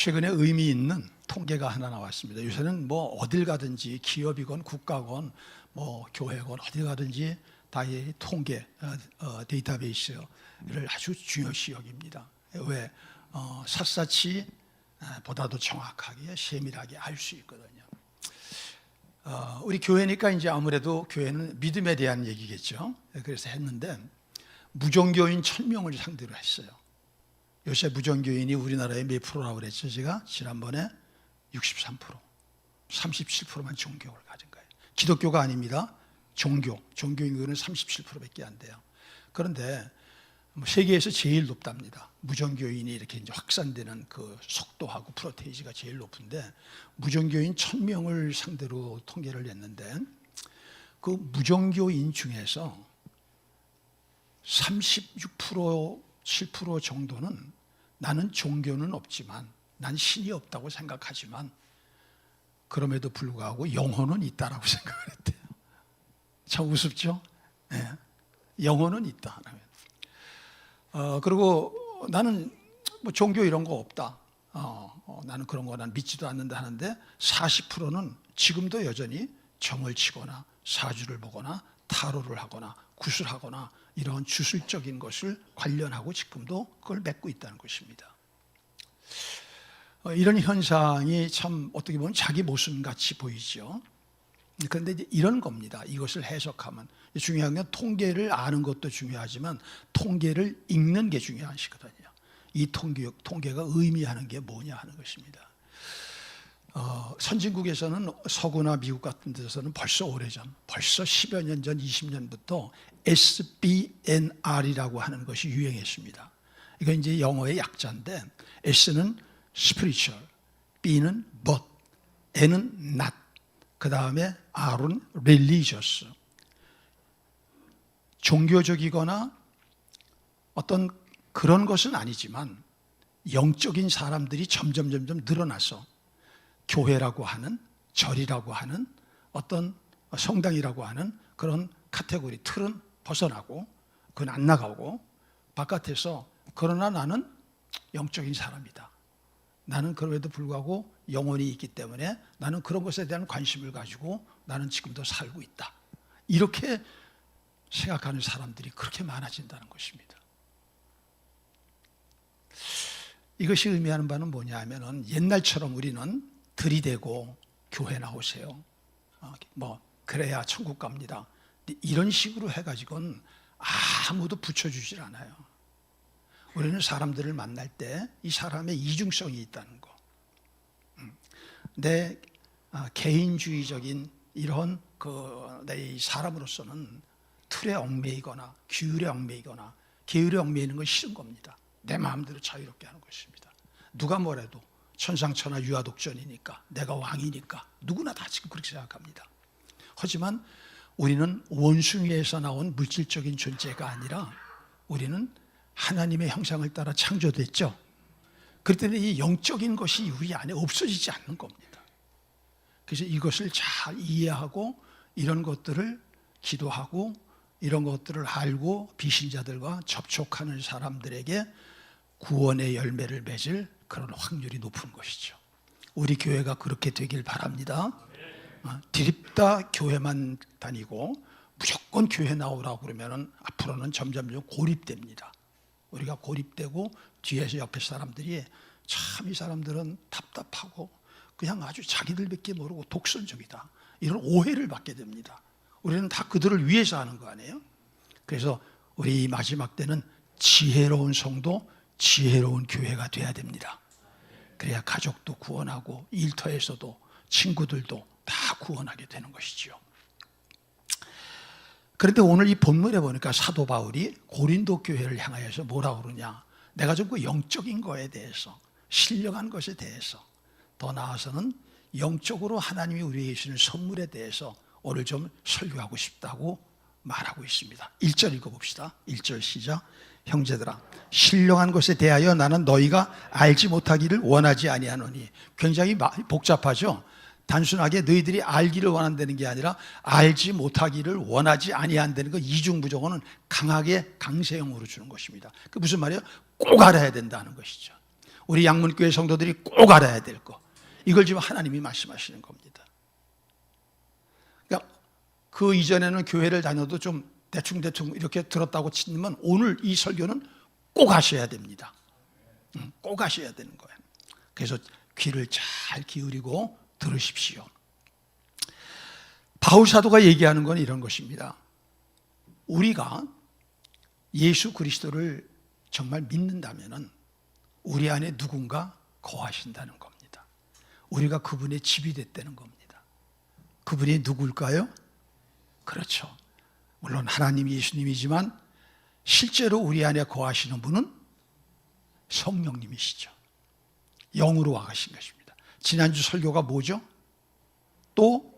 최근에 의미 있는 통계가 하나 나왔습니다. 요새는 뭐 어딜 가든지 기업이건 국가건 뭐 교회건 어딜 가든지 다 이 통계 데이터베이스를 아주 중요시 여깁니다. 왜? 샅샅이 보다도 정확하게 세밀하게 알 수 있거든요. 우리 교회니까 이제 아무래도 교회는 믿음에 대한 얘기겠죠. 그래서 했는데 무종교인 1000명을 상대로 했어요. 요새 무종교인이 우리나라에 몇 프로라고 그랬죠? 제가 지난번에 63%, 37%만 종교를 가진 거예요. 기독교가 아닙니다. 종교인구는 37%밖에 안 돼요. 그런데 세계에서 제일 높답니다. 무종교인이 이렇게 이제 확산되는 그 속도하고 프로테이지가 제일 높은데, 무종교인 1000명을 상대로 통계를 냈는데 그 무종교인 중에서 36%, 7% 정도는 나는 종교는 없지만, 난 신이 없다고 생각하지만 그럼에도 불구하고 영혼은 있다라고 생각을 했대요. 참 우습죠? 네. 영혼은 있다. 그리고 나는 뭐 종교 이런 거 없다. 나는 그런 거 난 믿지도 않는다 하는데 40%는 지금도 여전히 점을 치거나 사주를 보거나 타로를 하거나 구슬하거나 이런 주술적인 것을 관련하고 지금도 그걸 맺고 있다는 것입니다. 이런 현상이 참 어떻게 보면 자기 모순같이 보이죠. 그런데 이제 이런 겁니다. 이것을 해석하면 중요한 건 통계를 아는 것도 중요하지만 통계를 읽는 게 중요한 것이거든요. 이 통계가 의미하는 게 뭐냐 하는 것입니다. 선진국에서는 서구나 미국 같은 데서는 벌써 오래전, 벌써 10여 년 전, 20년부터 SBNR이라고 하는 것이 유행했습니다. 이건 이제 영어의 약자인데, S는 spiritual, B는 but, N은 not, 그 다음에 R은 religious. 종교적이거나 어떤 그런 것은 아니지만 영적인 사람들이 점점 늘어나서 교회라고 하는, 절이라고 하는, 어떤 성당이라고 하는 그런 카테고리 틀은 벗어나고 그건 안 나가고 바깥에서, 그러나 나는 영적인 사람이다. 나는 그럼에도 불구하고 영혼이 있기 때문에 나는 그런 것에 대한 관심을 가지고 나는 지금도 살고 있다. 이렇게 생각하는 사람들이 그렇게 많아진다는 것입니다. 이것이 의미하는 바는 뭐냐 하면은, 옛날처럼 우리는 들이대고 교회 나오세요, 뭐 그래야 천국 갑니다, 이런 식으로 해가지고는 아무도 붙여주질 않아요. 우리는 사람들을 만날 때 이 사람의 이중성이 있다는 거, 내 개인주의적인 이런 내 사람으로서는 틀에 얽매이거나 규율에 얽매이거나 계율에 얽매이는 건 싫은 겁니다. 내 마음대로 자유롭게 하는 것입니다. 누가 뭐래도 천상천하 유아독존이니까, 내가 왕이니까 누구나 다 지금 그렇게 생각합니다. 하지만 우리는 원숭이에서 나온 물질적인 존재가 아니라 우리는 하나님의 형상을 따라 창조됐죠. 그렇기 때문에 이 영적인 것이 우리 안에 없어지지 않는 겁니다. 그래서 이것을 잘 이해하고 이런 것들을 기도하고 이런 것들을 알고 비신자들과 접촉하는 사람들에게 구원의 열매를 맺을 그런 확률이 높은 것이죠. 우리 교회가 그렇게 되길 바랍니다. 드립다 교회만 다니고 무조건 교회 나오라고 그러면 앞으로는 점점 고립됩니다. 우리가 고립되고 뒤에서 옆에 사람들이 참 이 사람들은 답답하고 그냥 아주 자기들밖에 모르고 독선적이다, 이런 오해를 받게 됩니다. 우리는 다 그들을 위해서 하는 거 아니에요? 그래서 우리 마지막 때는 지혜로운 성도, 지혜로운 교회가 돼야 됩니다. 그래야 가족도 구원하고 일터에서도 친구들도 다 구원하게 되는 것이죠. 그런데 오늘 이 본문에 보니까 사도 바울이 고린도 교회를 향하여서 뭐라고 그러냐, 내가 좀 그 영적인 거에 대해서, 신령한 것에 대해서, 더 나아가서는 영적으로 하나님이 우리에게 주시는 선물에 대해서 오늘 좀 설교하고 싶다고 말하고 있습니다. 1절 읽어봅시다. 1절 시작. 형제들아, 신령한 것에 대하여 나는 너희가 알지 못하기를 원하지 아니하노니. 굉장히 복잡하죠. 단순하게 너희들이 알기를 원한다는 게 아니라 알지 못하기를 원하지 아니한다는 거, 이중부정어는 강하게 강세형으로 주는 것입니다. 그 무슨 말이에요? 꼭 알아야 된다는 것이죠. 우리 양문교회 성도들이 꼭 알아야 될 거. 이걸 지금 하나님이 말씀하시는 겁니다. 그러니까 그 이전에는 교회를 다녀도 좀 대충대충 이렇게 들었다고 치면 오늘 이 설교는 꼭 하셔야 됩니다. 꼭 하셔야 되는 거예요. 그래서 귀를 잘 기울이고 들으십시오. 바울 사도가 얘기하는 건 이런 것입니다. 우리가 예수 그리스도를 정말 믿는다면 우리 안에 누군가 거하신다는 겁니다. 우리가 그분의 집이 됐다는 겁니다. 그분이 누굴까요? 그렇죠. 물론 하나님 예수님이지만 실제로 우리 안에 거하시는 분은 성령님이시죠. 영으로 와 가신 것입니다. 지난주 설교가 뭐죠? 또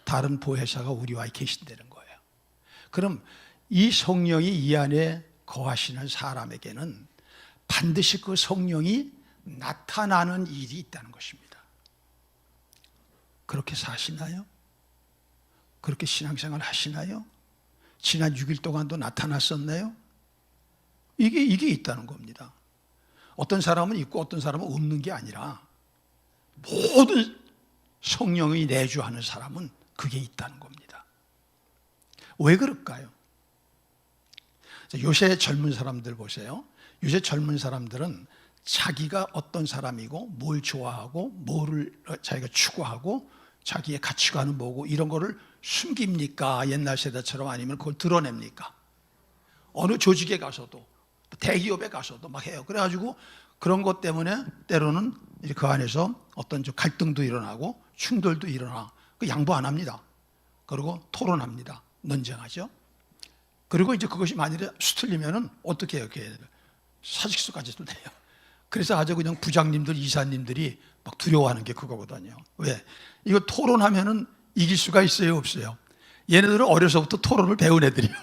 다른 보혜사가 우리와 계신다는 거예요. 그럼 이 성령이 이 안에 거하시는 사람에게는 반드시 그 성령이 나타나는 일이 있다는 것입니다. 그렇게 사시나요? 그렇게 신앙생활 하시나요? 지난 6일 동안도 나타났었나요? 이게 있다는 겁니다. 어떤 사람은 있고 어떤 사람은 없는 게 아니라 모든 성령이 내주하는 사람은 그게 있다는 겁니다. 왜 그럴까요? 요새 젊은 사람들 보세요. 요새 젊은 사람들은 자기가 어떤 사람이고 뭘 좋아하고 뭐를 자기가 추구하고 자기의 가치관은 뭐고 이런 거를 숨깁니까? 옛날 세대처럼 아니면 그걸 드러냅니까? 어느 조직에 가서도 대기업에 가서도 막 해요. 그래가지고 그런 것 때문에 때로는 그 안에서 어떤 갈등도 일어나고 충돌도 일어나. 그 양보 안 합니다. 그리고 토론합니다. 논쟁하죠. 그리고 이제 그것이 만일에 수틀리면은 어떻게 해요? 이렇게 사직서까지도 내요. 그래서 아주 그냥 부장님들, 이사님들이 막 두려워하는 게 그거거든요. 왜? 이거 토론하면은 이길 수가 있어요, 없어요? 얘네들은 어려서부터 토론을 배운 애들이에요.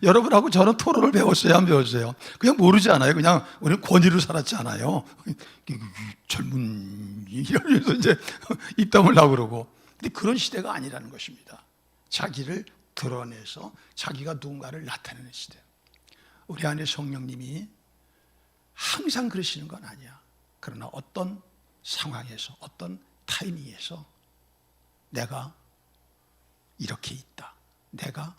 여러분하고 저는 토론을 배웠어요, 안 배웠어요? 그냥 모르지 않아요. 그냥 우리는 권위로 살았지 않아요. 젊은 이러면서 이제 입 다물라고 그러고. 근데 그런 시대가 아니라는 것입니다. 자기를 드러내서 자기가 누군가를 나타내는 시대. 우리 안에 성령님이 항상 그러시는 건 아니야. 그러나 어떤 상황에서, 어떤 타이밍에서 내가 이렇게 있다. 내가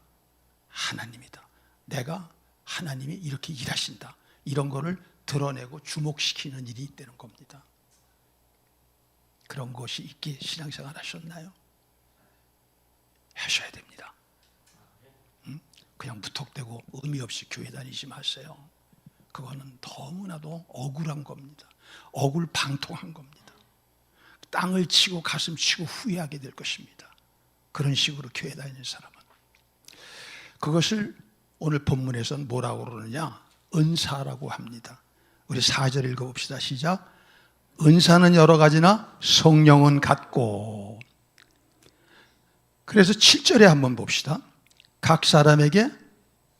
하나님이다. 내가 하나님이 이렇게 일하신다. 이런 거를 드러내고 주목시키는 일이 있다는 겁니다. 그런 것이 있기에 신앙생활 하셨나요? 하셔야 됩니다. 그냥 무턱대고 의미 없이 교회 다니지 마세요. 그거는 너무나도 억울한 겁니다. 억울방통한 겁니다. 땅을 치고 가슴 치고 후회하게 될 것입니다. 그런 식으로 교회 다니는 사람은. 그것을 오늘 본문에서는 뭐라고 그러느냐? 은사라고 합니다. 우리 4절 읽어봅시다. 시작. 은사는 여러 가지나 성령은 같고. 그래서 7절에 한번 봅시다. 각 사람에게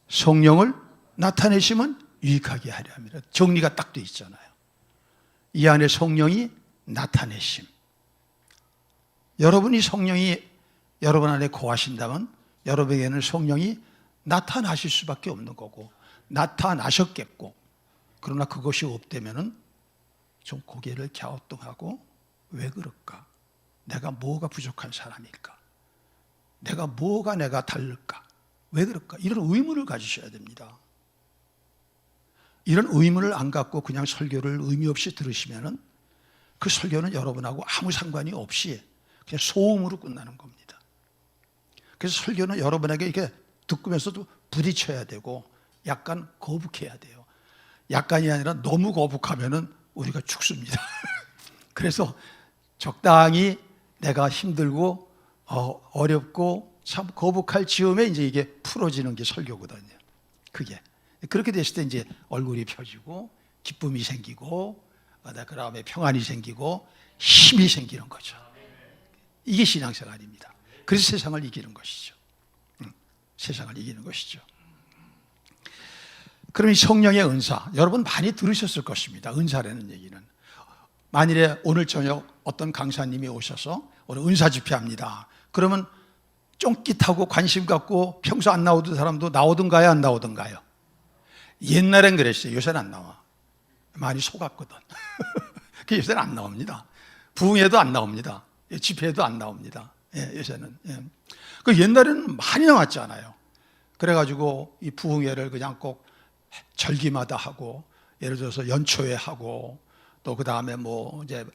성령을 나타내시면 유익하게 하려 합니다. 정리가 딱 돼 있잖아요. 이 안에 성령이 나타내심. 여러분이 성령이 여러분 안에 거하신다면 여러분에게는 성령이 나타나실 수밖에 없는 거고 나타나셨겠고, 그러나 그것이 없다면은 좀 고개를 갸우뚱하고 왜 그럴까? 내가 뭐가 부족한 사람일까? 내가 다를까? 왜 그럴까? 이런 의문을 가지셔야 됩니다. 이런 의문을 안 갖고 그냥 설교를 의미 없이 들으시면은 그 설교는 여러분하고 아무 상관이 없이 그냥 소음으로 끝나는 겁니다. 그래서 설교는 여러분에게 이렇게 듣으면서도 부딪혀야 되고 약간 거북해야 돼요. 약간이 아니라 너무 거북하면은 우리가 죽습니다. 그래서 적당히 내가 힘들고 어렵고 참 거북할 즈음에 이제 이게 풀어지는 게 설교거든요. 그게 그렇게 됐을 때 이제 얼굴이 펴지고 기쁨이 생기고 그다음에 평안이 생기고 힘이 생기는 거죠. 이게 신앙생활입니다. 그래서 세상을 이기는 것이죠. 세상을 이기는 것이죠. 그럼 이 성령의 은사, 여러분 많이 들으셨을 것입니다. 은사라는 얘기는. 만일에 오늘 저녁 어떤 강사님이 오셔서 오늘 은사 집회합니다. 그러면 쫑깃하고 관심 갖고 평소 안 나오던 사람도 나오던가요, 안 나오던가요? 옛날엔 그랬어요. 요새는 안 나와. 많이 속았거든. 그 요새는 안 나옵니다. 부흥회도 안 나옵니다. 집회도 안 나옵니다. 요새는. 그 옛날에는 많이 나왔잖아요. 그래가지고 이 부흥회를 그냥 꼭 절기마다 하고, 예를 들어서 연초에 하고, 또 그 다음에 뭐 이제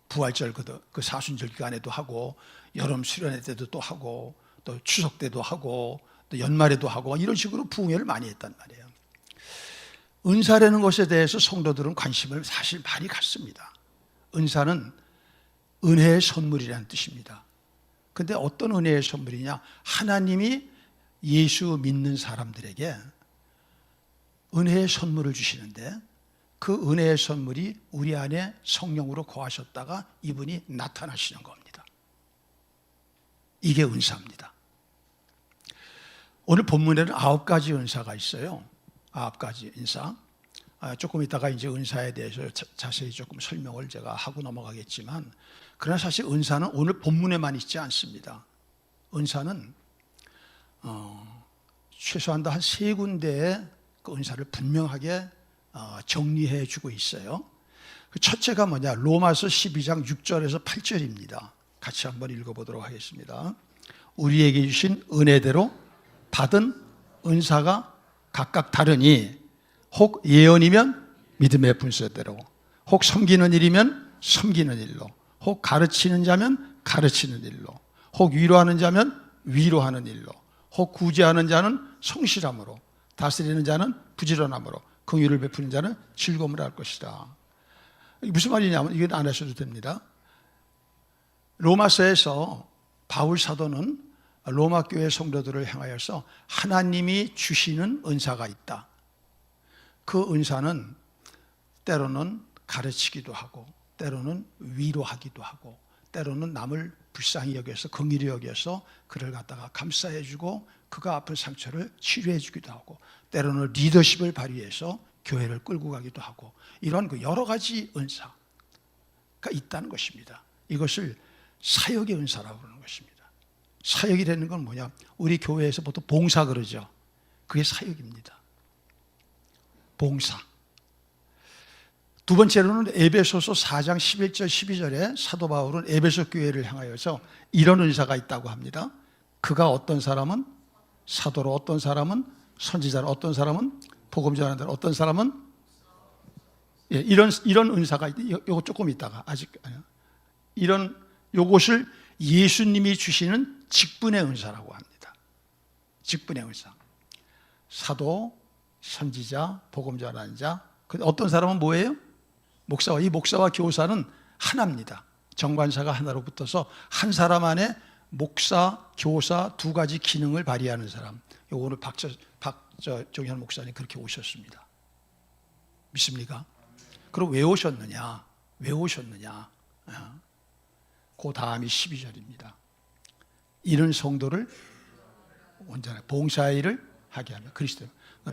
부활절 그 사순절 기간에도 하고, 여름 수련회 때도 또 하고, 또 추석 때도 하고, 또 연말에도 하고, 이런 식으로 부흥회를 많이 했단 말이에요. 은사라는 것에 대해서 성도들은 관심을 사실 많이 갖습니다. 은사는 은혜의 선물이라는 뜻입니다. 근데 어떤 은혜의 선물이냐? 하나님이 예수 믿는 사람들에게 은혜의 선물을 주시는데, 그 은혜의 선물이 우리 안에 성령으로 거하셨다가 이분이 나타나시는 겁니다. 이게 은사입니다. 오늘 본문에는 9가지 은사가 있어요. 9가지 은사. 조금 이따가 이제 은사에 대해서 자세히 조금 설명을 제가 하고 넘어가겠지만, 그러나 사실 은사는 오늘 본문에만 있지 않습니다. 은사는 최소한 한 3군데의 그 은사를 분명하게 정리해 주고 있어요. 그 첫째가 뭐냐? 로마서 12장 6절에서 8절입니다. 같이 한번 읽어보도록 하겠습니다. 우리에게 주신 은혜대로 받은 은사가 각각 다르니, 혹 예언이면 믿음의 분수대로, 혹 섬기는 일이면 섬기는 일로, 혹 가르치는 자면 가르치는 일로, 혹 위로하는 자면 위로하는 일로, 혹 구제하는 자는 성실함으로, 다스리는 자는 부지런함으로, 긍휼을 베푸는 자는 즐거움을 할 것이다. 이게 무슨 말이냐면, 이건 안 하셔도 됩니다. 로마서에서 바울 사도는 로마 교회 성도들을 향하여서 하나님이 주시는 은사가 있다. 그 은사는 때로는 가르치기도 하고, 때로는 위로하기도 하고, 때로는 남을 불쌍히 여겨서, 긍휼히 여겨서 그를 갖다가 감싸해주고 그가 아픈 상처를 치료해주기도 하고, 때로는 리더십을 발휘해서 교회를 끌고 가기도 하고, 이런 그 여러 가지 은사가 있다는 것입니다. 이것을 사역의 은사라고 부르는 것입니다. 사역이라는 건 뭐냐? 우리 교회에서 보통 봉사 그러죠. 그게 사역입니다. 봉사. 두 번째로는 에베소서 4장 11절 12절에 사도 바울은 에베소 교회를 향하여서 이런 은사가 있다고 합니다. 그가 어떤 사람은 사도로, 어떤 사람은 선지자로, 어떤 사람은 복음 전하는 자로, 어떤 사람은 이런 은사가 요거 조금 있다가, 아직 이런 요것을 예수님이 주시는 직분의 은사라고 합니다. 직분의 은사. 사도, 선지자, 복음 전하는 자. 어떤 사람은 뭐예요? 목사와. 이 목사와 교사는 하나입니다. 정관사가 하나로 붙어서 한 사람 안에 목사, 교사 2가지 기능을 발휘하는 사람. 오늘 박정현 목사님 그렇게 오셨습니다. 믿습니까? 그럼 왜 오셨느냐? 왜 오셨느냐? 그 다음이 12절입니다. 이런 성도를 온전하게, 봉사의 일을 하게 하며 그리스도,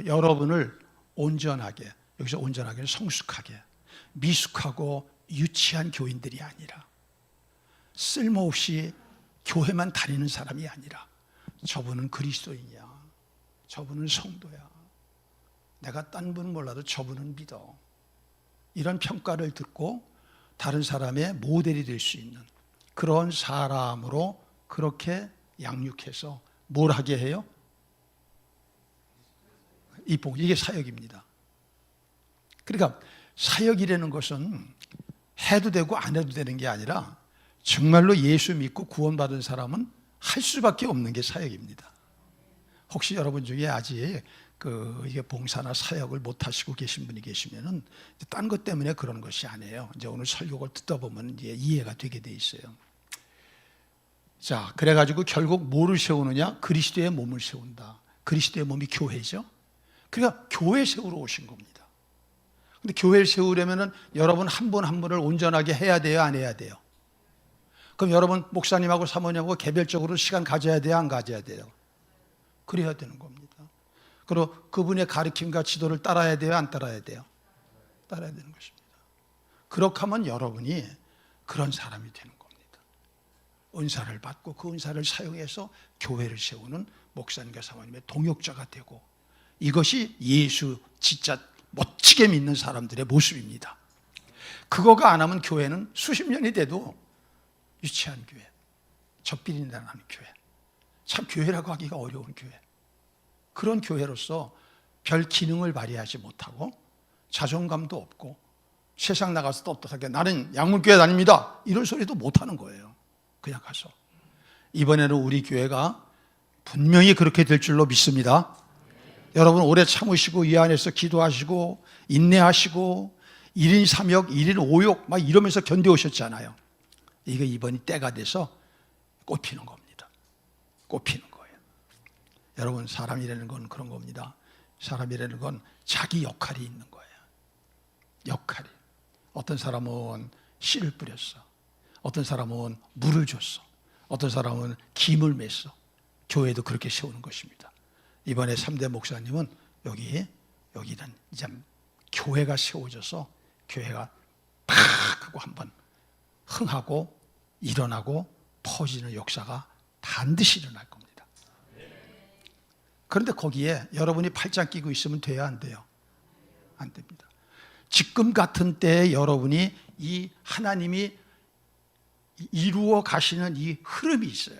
여러분을 온전하게, 여기서 온전하게는 성숙하게, 미숙하고 유치한 교인들이 아니라, 쓸모없이 교회만 다니는 사람이 아니라, 저분은 그리스도인이야, 저분은 성도야, 내가 딴 분은 몰라도 저분은 믿어, 이런 평가를 듣고 다른 사람의 모델이 될 수 있는 그런 사람으로 그렇게 양육해서 뭘 하게 해요? 이게 사역입니다. 그러니까 사역이라는 것은 해도 되고 안 해도 되는 게 아니라, 정말로 예수 믿고 구원받은 사람은 할 수밖에 없는 게 사역입니다. 혹시 여러분 중에 아직 이게 봉사나 사역을 못 하시고 계신 분이 계시면은 딴 것 때문에 그런 것이 아니에요. 이제 오늘 설교를 듣다 보면 이제 이해가 되게 돼 있어요. 자, 그래가지고 결국 뭐를 세우느냐? 그리스도의 몸을 세운다. 그리스도의 몸이 교회죠. 그러니까 교회 세우러 오신 겁니다. 근데 교회를 세우려면은 여러분 한 분 한 분을 온전하게 해야 돼요, 안 해야 돼요? 그럼 여러분 목사님하고 사모님하고 개별적으로 시간 가져야 돼요, 안 가져야 돼요? 그래야 되는 겁니다. 그리고 그분의 가르침과 지도를 따라야 돼요, 안 따라야 돼요? 따라야 되는 것입니다. 그렇게 하면 여러분이 그런 사람이 되는 겁니다. 은사를 받고 그 은사를 사용해서 교회를 세우는 목사님과 사모님의 동역자가 되고, 이것이 예수 진짜 멋지게 믿는 사람들의 모습입니다. 그거가 안 하면 교회는 수십 년이 돼도 유치한 교회, 적비린내 나는 교회, 참 교회라고 하기가 어려운 교회, 그런 교회로서 별 기능을 발휘하지 못하고 자존감도 없고 세상 나가서 떳떳하게 나는 양문교회 다닙니다 이런 소리도 못하는 거예요. 그냥 가서. 이번에는 우리 교회가 분명히 그렇게 될 줄로 믿습니다. 여러분 오래 참으시고 이 안에서 기도하시고 인내하시고 1인 3역, 1인 5역 막 이러면서 견뎌오셨잖아요. 이게 이번이 때가 돼서 꽃피는 겁니다. 꽃피는 거예요. 여러분 사람이라는 건 그런 겁니다. 사람이라는 건 자기 역할이 있는 거예요. 역할이. 어떤 사람은 씨를 뿌렸어. 어떤 사람은 물을 줬어. 어떤 사람은 김을 맸어. 교회도 그렇게 세우는 것입니다. 이번에 3대 목사님은 여기는 이제 교회가 세워져서 교회가 팍 하고 한번 흥하고 일어나고 퍼지는 역사가 반드시 일어날 겁니다. 그런데 거기에 여러분이 팔짱 끼고 있으면 돼야 안 돼요? 안 됩니다. 지금 같은 때에 여러분이 이 하나님이 이루어 가시는 이 흐름이 있어요.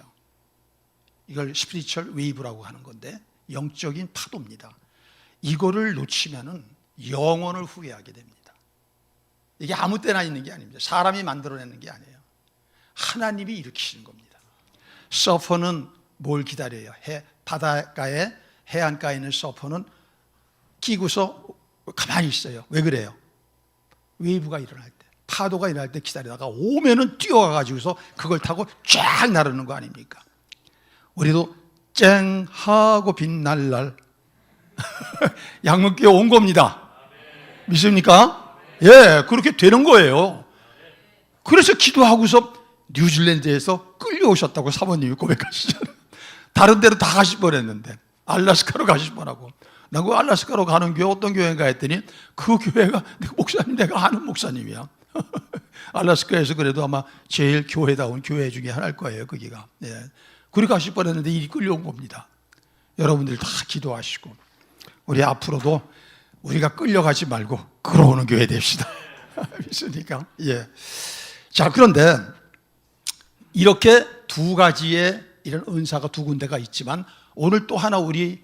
이걸 스피리추얼 웨이브라고 하는 건데 영적인 파도입니다. 이거를 놓치면은 영원을 후회하게 됩니다. 이게 아무 때나 있는 게 아닙니다. 사람이 만들어내는 게 아니에요. 하나님이 일으키시는 겁니다. 서퍼는 뭘 기다려요? 바닷가에 해안가에 있는 서퍼는 끼고서 가만히 있어요. 왜 그래요? 웨이브가 일어날 때, 파도가 일어날 때 기다리다가 오면은 뛰어가가지고서 그걸 타고 쫙 나르는 거 아닙니까? 우리도 쨍 하고 빛날 날 양문교회 온 겁니다. 믿습니까? 예, 그렇게 되는 거예요. 그래서 기도하고서 뉴질랜드에서 끌려오셨다고 사모님이 고백하시잖아요. 다른 데로 다 가실 뻔했는데 알래스카로 가실 뻔하고, 나 그 알래스카로 가는 교회 어떤 교회인가 했더니 그 교회가 목사님 내가 아는 목사님이야. 알래스카에서 그래도 아마 제일 교회다운 교회 중에 하나일 거예요. 거기가. 예. 그리 가실 뻔했는데 일이 끌려온 겁니다. 여러분들 다 기도하시고 우리 앞으로도 우리가 끌려가지 말고 끌어오는 교회 됩시다. 믿습니까? 예. 자, 그런데 이렇게 두 가지의 이런 은사가 두 군데가 있지만 오늘 또 하나 우리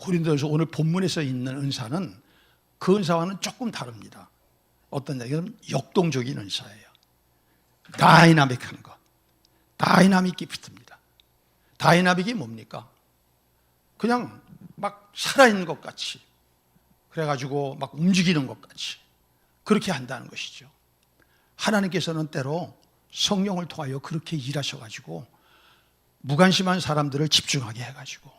고린도전서 오늘 본문에서 있는 은사는 그 은사와는 조금 다릅니다. 어떤 얘기는 역동적인 은사예요. 다이나믹한 것. 다이나믹 기프트입니다. 다이나믹이 뭡니까? 그냥 막 살아있는 것 같이, 그래가지고 막 움직이는 것 같이 그렇게 한다는 것이죠. 하나님께서는 때로 성령을 통하여 그렇게 일하셔가지고 무관심한 사람들을 집중하게 해가지고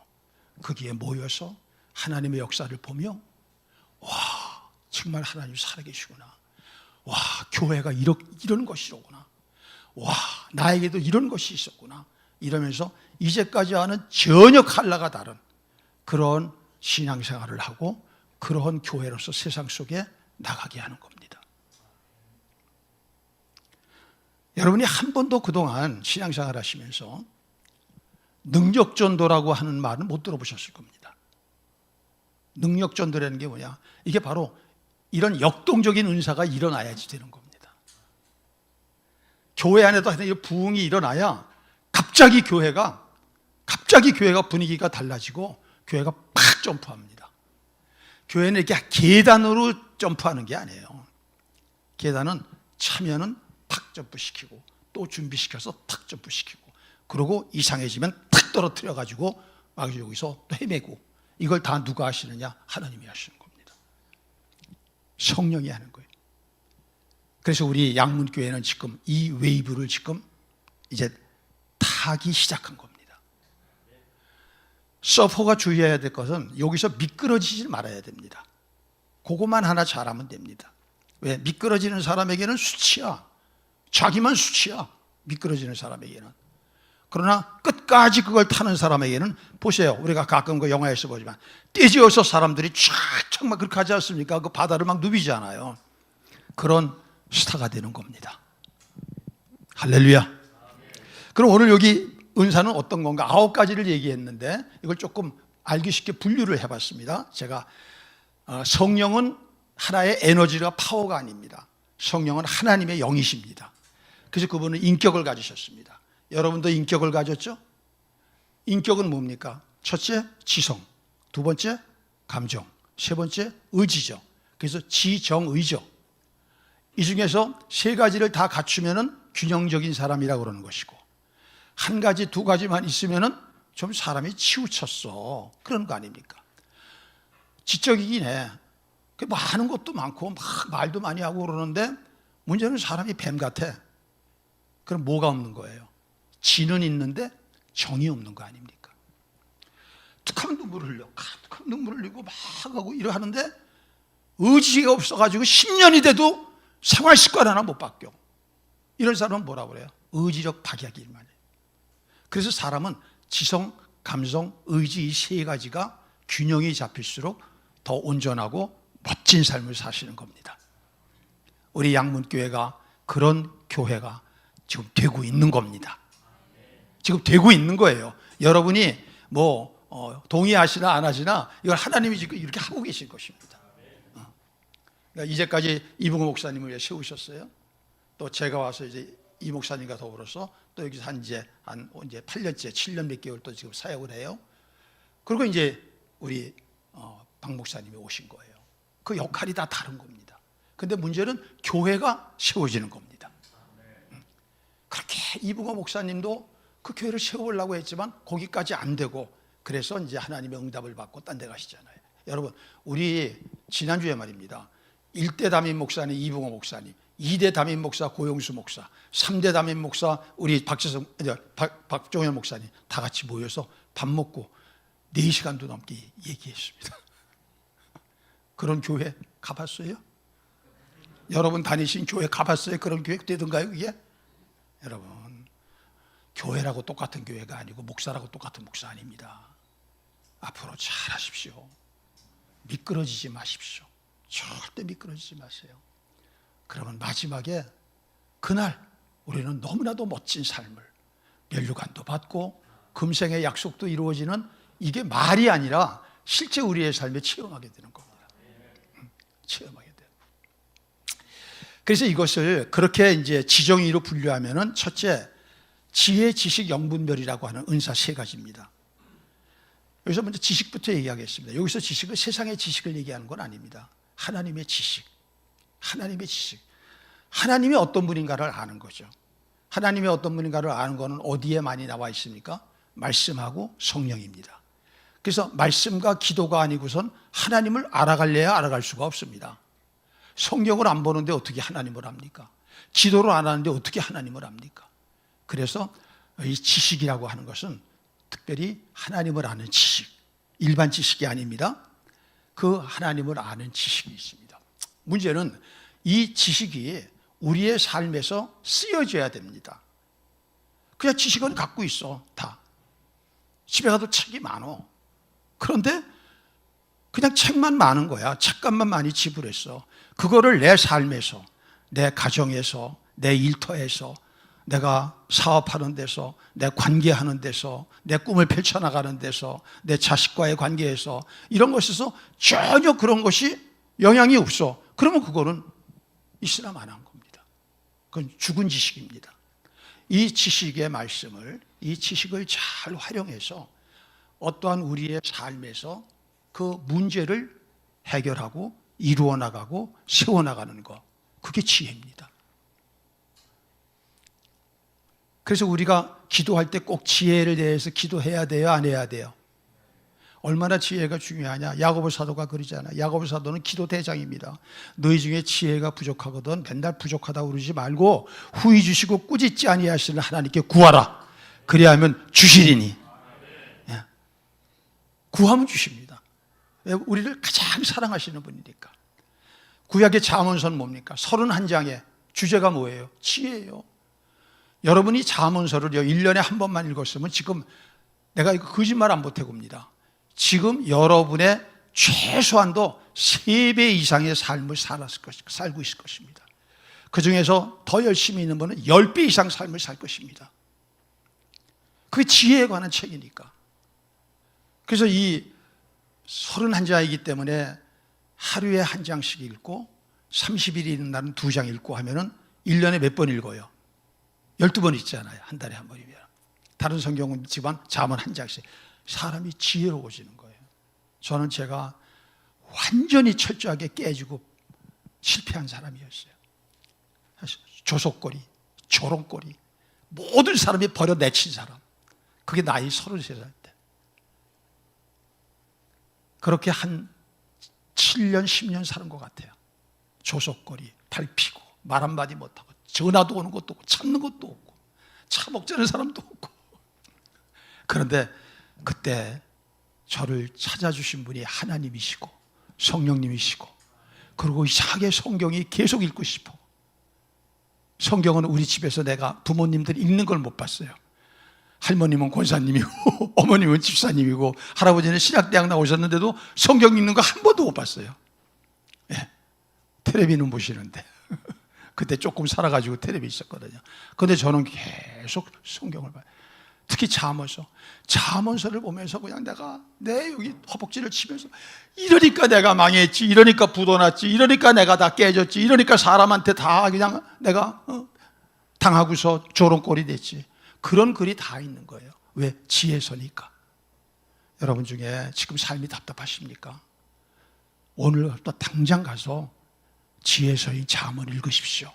거기에 모여서 하나님의 역사를 보며 와, 정말 하나님 살아계시구나. 와, 교회가 이런 것이로구나. 와, 나에게도 이런 것이 있었구나. 이러면서 이제까지와는 전혀 컬러가 다른 그런 신앙생활을 하고 그런 교회로서 세상 속에 나가게 하는 겁니다. 여러분이 한 번도 그동안 신앙생활 하시면서 능력전도라고 하는 말은 못 들어보셨을 겁니다. 능력전도라는 게 뭐냐? 이게 바로 이런 역동적인 은사가 일어나야지 되는 겁니다. 교회 안에도 부흥이 일어나야 갑자기 교회가 분위기가 달라지고 교회가 팍 점프합니다. 교회는 이렇게 계단으로 점프하는 게 아니에요. 계단은 차면은 탁 점프시키고 또 준비시켜서 탁 점프시키고 그러고 이상해지면 탁 떨어뜨려 가지고 막 여기서 또 헤매고, 이걸 다 누가 하시느냐? 하나님이 하시는 겁니다. 성령이 하는 거예요. 그래서 우리 양문교회는 지금 이 웨이브를 지금 이제 타기 시작한 겁니다. 서퍼가 주의해야 될 것은 여기서 미끄러지지 말아야 됩니다. 그것만 하나 잘하면 됩니다. 왜? 미끄러지는 사람에게는 수치야. 자기만 수치야. 미끄러지는 사람에게는. 그러나 끝까지 그걸 타는 사람에게는, 보세요, 우리가 가끔 그 영화에서 보지만 떼지어서 사람들이 쫙쫙 막 그렇게 하지 않습니까? 그 바다를 막 누비잖아요. 그런 스타가 되는 겁니다. 할렐루야. 그럼 오늘 여기 은사는 어떤 건가? 9가지를 얘기했는데 이걸 조금 알기 쉽게 분류를 해봤습니다. 제가 성령은 하나의 에너지가 파워가 아닙니다. 성령은 하나님의 영이십니다. 그래서 그분은 인격을 가지셨습니다. 여러분도 인격을 가졌죠? 인격은 뭡니까? 첫째, 지성. 두 번째, 감정. 세 번째, 의지죠. 그래서 지정의죠. 이 중에서 세 가지를 다 갖추면은 균형적인 사람이라고 그러는 것이고, 한 가지, 두 가지만 있으면은 좀 사람이 치우쳤어. 그런 거 아닙니까? 지적이긴 해. 뭐 하는 것도 많고, 막 말도 많이 하고 그러는데, 문제는 사람이 뱀 같아. 그럼 뭐가 없는 거예요? 지는 있는데 정이 없는 거 아닙니까? 툭하면 눈물을 흘려. 툭하면 눈물을 흘리고 막 하고 이러 하는데, 의지가 없어가지고 10년이 돼도 생활 습관 하나 못 바뀌어. 이런 사람은 뭐라고 그래요? 의지력 박약이란 말이에요. 그래서 사람은 지성, 감성, 의지 이 세 가지가 균형이 잡힐수록 더 온전하고 멋진 삶을 사시는 겁니다. 우리 양문교회가 그런 교회가 지금 되고 있는 겁니다. 지금 되고 있는 거예요. 여러분이 뭐 동의하시나 안 하시나 이걸 하나님이 지금 이렇게 하고 계신 것입니다. 그러니까 이제까지 이붕호 목사님을 세우셨어요. 또 제가 와서 이제 이 목사님과 더불어서 또 여기서 이제 8년째, 7년 몇 개월 또 지금 사역을 해요. 그리고 이제 우리 박 목사님이 오신 거예요. 그 역할이 다 다른 겁니다. 근데 문제는 교회가 세워지는 겁니다. 그렇게 이붕호 목사님도 그 교회를 세우려고 했지만 거기까지 안 되고, 그래서 이제 하나님의 응답을 받고 딴 데 가시잖아요. 여러분, 우리 지난주에 말입니다. 1대 담임 목사님 이붕호 목사님, 2대 담임 목사 고용수 목사, 3대 담임 목사 우리 박종현 목사님 다 같이 모여서 밥 먹고 4시간도 넘게 얘기했습니다. 그런 교회 가봤어요? 여러분 다니신 교회 가봤어요? 그런 교회 되던가요 이게? 여러분, 교회라고 똑같은 교회가 아니고 목사라고 똑같은 목사 아닙니다. 앞으로 잘 하십시오. 미끄러지지 마십시오. 절대 미끄러지지 마세요. 그러면 마지막에 그날 우리는 너무나도 멋진 삶을, 면류관도 받고 금생의 약속도 이루어지는, 이게 말이 아니라 실제 우리의 삶에 체험하게 되는 겁니다. 체험하게 돼요. 그래서 이것을 그렇게 이제 지정의로 분류하면은, 첫째, 지혜, 지식, 영분별이라고 하는 은사 세 가지입니다. 여기서 먼저 지식부터 얘기하겠습니다. 여기서 지식은 세상의 지식을 얘기하는 건 아닙니다. 하나님의 지식, 하나님의 지식. 하나님이 어떤 분인가를 아는 거죠. 하나님이 어떤 분인가를 아는 거는 어디에 많이 나와 있습니까? 말씀하고 성령입니다. 그래서 말씀과 기도가 아니고선 하나님을 알아갈래야 알아갈 수가 없습니다. 성경을 안 보는데 어떻게 하나님을 압니까? 기도를 안 하는데 어떻게 하나님을 압니까? 그래서 이 지식이라고 하는 것은 특별히 하나님을 아는 지식, 일반 지식이 아닙니다. 그 하나님을 아는 지식이 있습니다. 문제는 이 지식이 우리의 삶에서 쓰여져야 됩니다. 그냥 지식은 갖고 있어, 다. 집에 가도 책이 많어. 그런데 그냥 책만 많은 거야. 책값만 많이 지불했어. 그거를 내 삶에서, 내 가정에서, 내 일터에서, 내가 사업하는 데서, 내 관계하는 데서, 내 꿈을 펼쳐나가는 데서, 내 자식과의 관계에서, 이런 것에서 전혀 그런 것이 영향이 없어. 그러면 그거는 있으나 마나한 겁니다. 그건 죽은 지식입니다. 이 지식의 말씀을, 이 지식을 잘 활용해서 어떠한 우리의 삶에서 그 문제를 해결하고 이루어 나가고 세워 나가는 것, 그게 지혜입니다. 그래서 우리가 기도할 때 꼭 지혜를 대해서 기도해야 돼요, 안 해야 돼요? 얼마나 지혜가 중요하냐? 야고보 사도가 그러잖아요. 야고보 사도는 기도 대장입니다. 너희 중에 지혜가 부족하거든 맨날 부족하다고 그러지 말고 후히 주시고 꾸짖지 아니하시는 하나님께 구하라. 그리하면 주시리니. 예. 구하면 주십니다. 우리를 가장 사랑하시는 분이니까. 구약의 잠언서는 뭡니까? 31장의 주제가 뭐예요? 지혜예요. 여러분이 잠언서를요 1년에 한 번만 읽었으면 지금 내가 이거 거짓말 안 보태고입니다. 지금 여러분의 최소한도 3배 이상의 삶을 살고 있을 것입니다. 그 중에서 더 열심히 있는 분은 10배 이상 삶을 살 것입니다. 그게 지혜에 관한 책이니까. 그래서 이 31장이기 때문에 하루에 한 장씩 읽고 30일이 있는 날은 2장 읽고 하면은 1년에 몇 번 읽어요? 12번 읽잖아요. 한 달에 한 번이면. 다른 성경은 지만 잠언 한 장씩. 사람이 지혜로워지는 거예요. 저는 제가 완전히 철저하게 깨지고 실패한 사람이었어요. 조속거리, 조롱거리, 모든 사람이 버려내친 사람. 그게 나이 33살 때. 그렇게 한 7년, 10년 사는 것 같아요. 조속거리, 밟히고, 말 한마디 못하고, 전화도 오는 것도 없고, 찾는 것도 없고, 차 먹자는 사람도 없고. 그런데 그때 저를 찾아주신 분이 하나님이시고, 성령님이시고, 그리고 이상하게 성경이 계속 읽고 싶어. 성경은 우리 집에서 내가 부모님들 읽는 걸 못 봤어요. 할머님은 권사님이고 어머님은 집사님이고 할아버지는 신학대학 나오셨는데도 성경 읽는 거 한 번도 못 봤어요. 예. 텔레비는 보시는데 그때 조금 살아가지고 텔레비 있었거든요. 그런데 저는 계속 성경을 봐요. 특히 잠언서를 보면서 그냥 내가 내 여기 허벅지를 치면서 이러니까 내가 망했지, 이러니까 부도났지, 이러니까 내가 다 깨졌지, 이러니까 사람한테 다 그냥 내가 당하고서 조롱꼴이 됐지. 그런 글이 다 있는 거예요. 왜? 지혜서니까. 여러분 중에 지금 삶이 답답하십니까? 오늘부터 당장 가서 지혜서인 잠언 읽으십시오.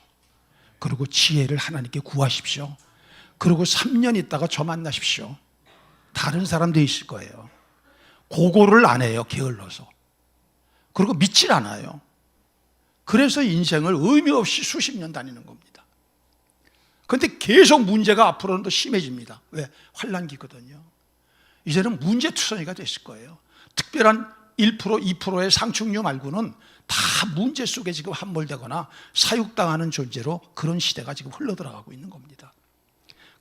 그리고 지혜를 하나님께 구하십시오. 그리고 3년 있다가 저 만나십시오. 다른 사람도 있을 거예요. 고고를 안 해요, 게을러서. 그리고 믿질 않아요. 그래서 인생을 의미 없이 수십 년 다니는 겁니다. 그런데 계속 문제가 앞으로는 더 심해집니다. 왜? 환난기거든요. 이제는 문제투성이가 됐을 거예요. 특별한 1%, 2%의 상충류 말고는 다 문제 속에 지금 함몰되거나 사육당하는 존재로 그런 시대가 지금 흘러들어가고 있는 겁니다.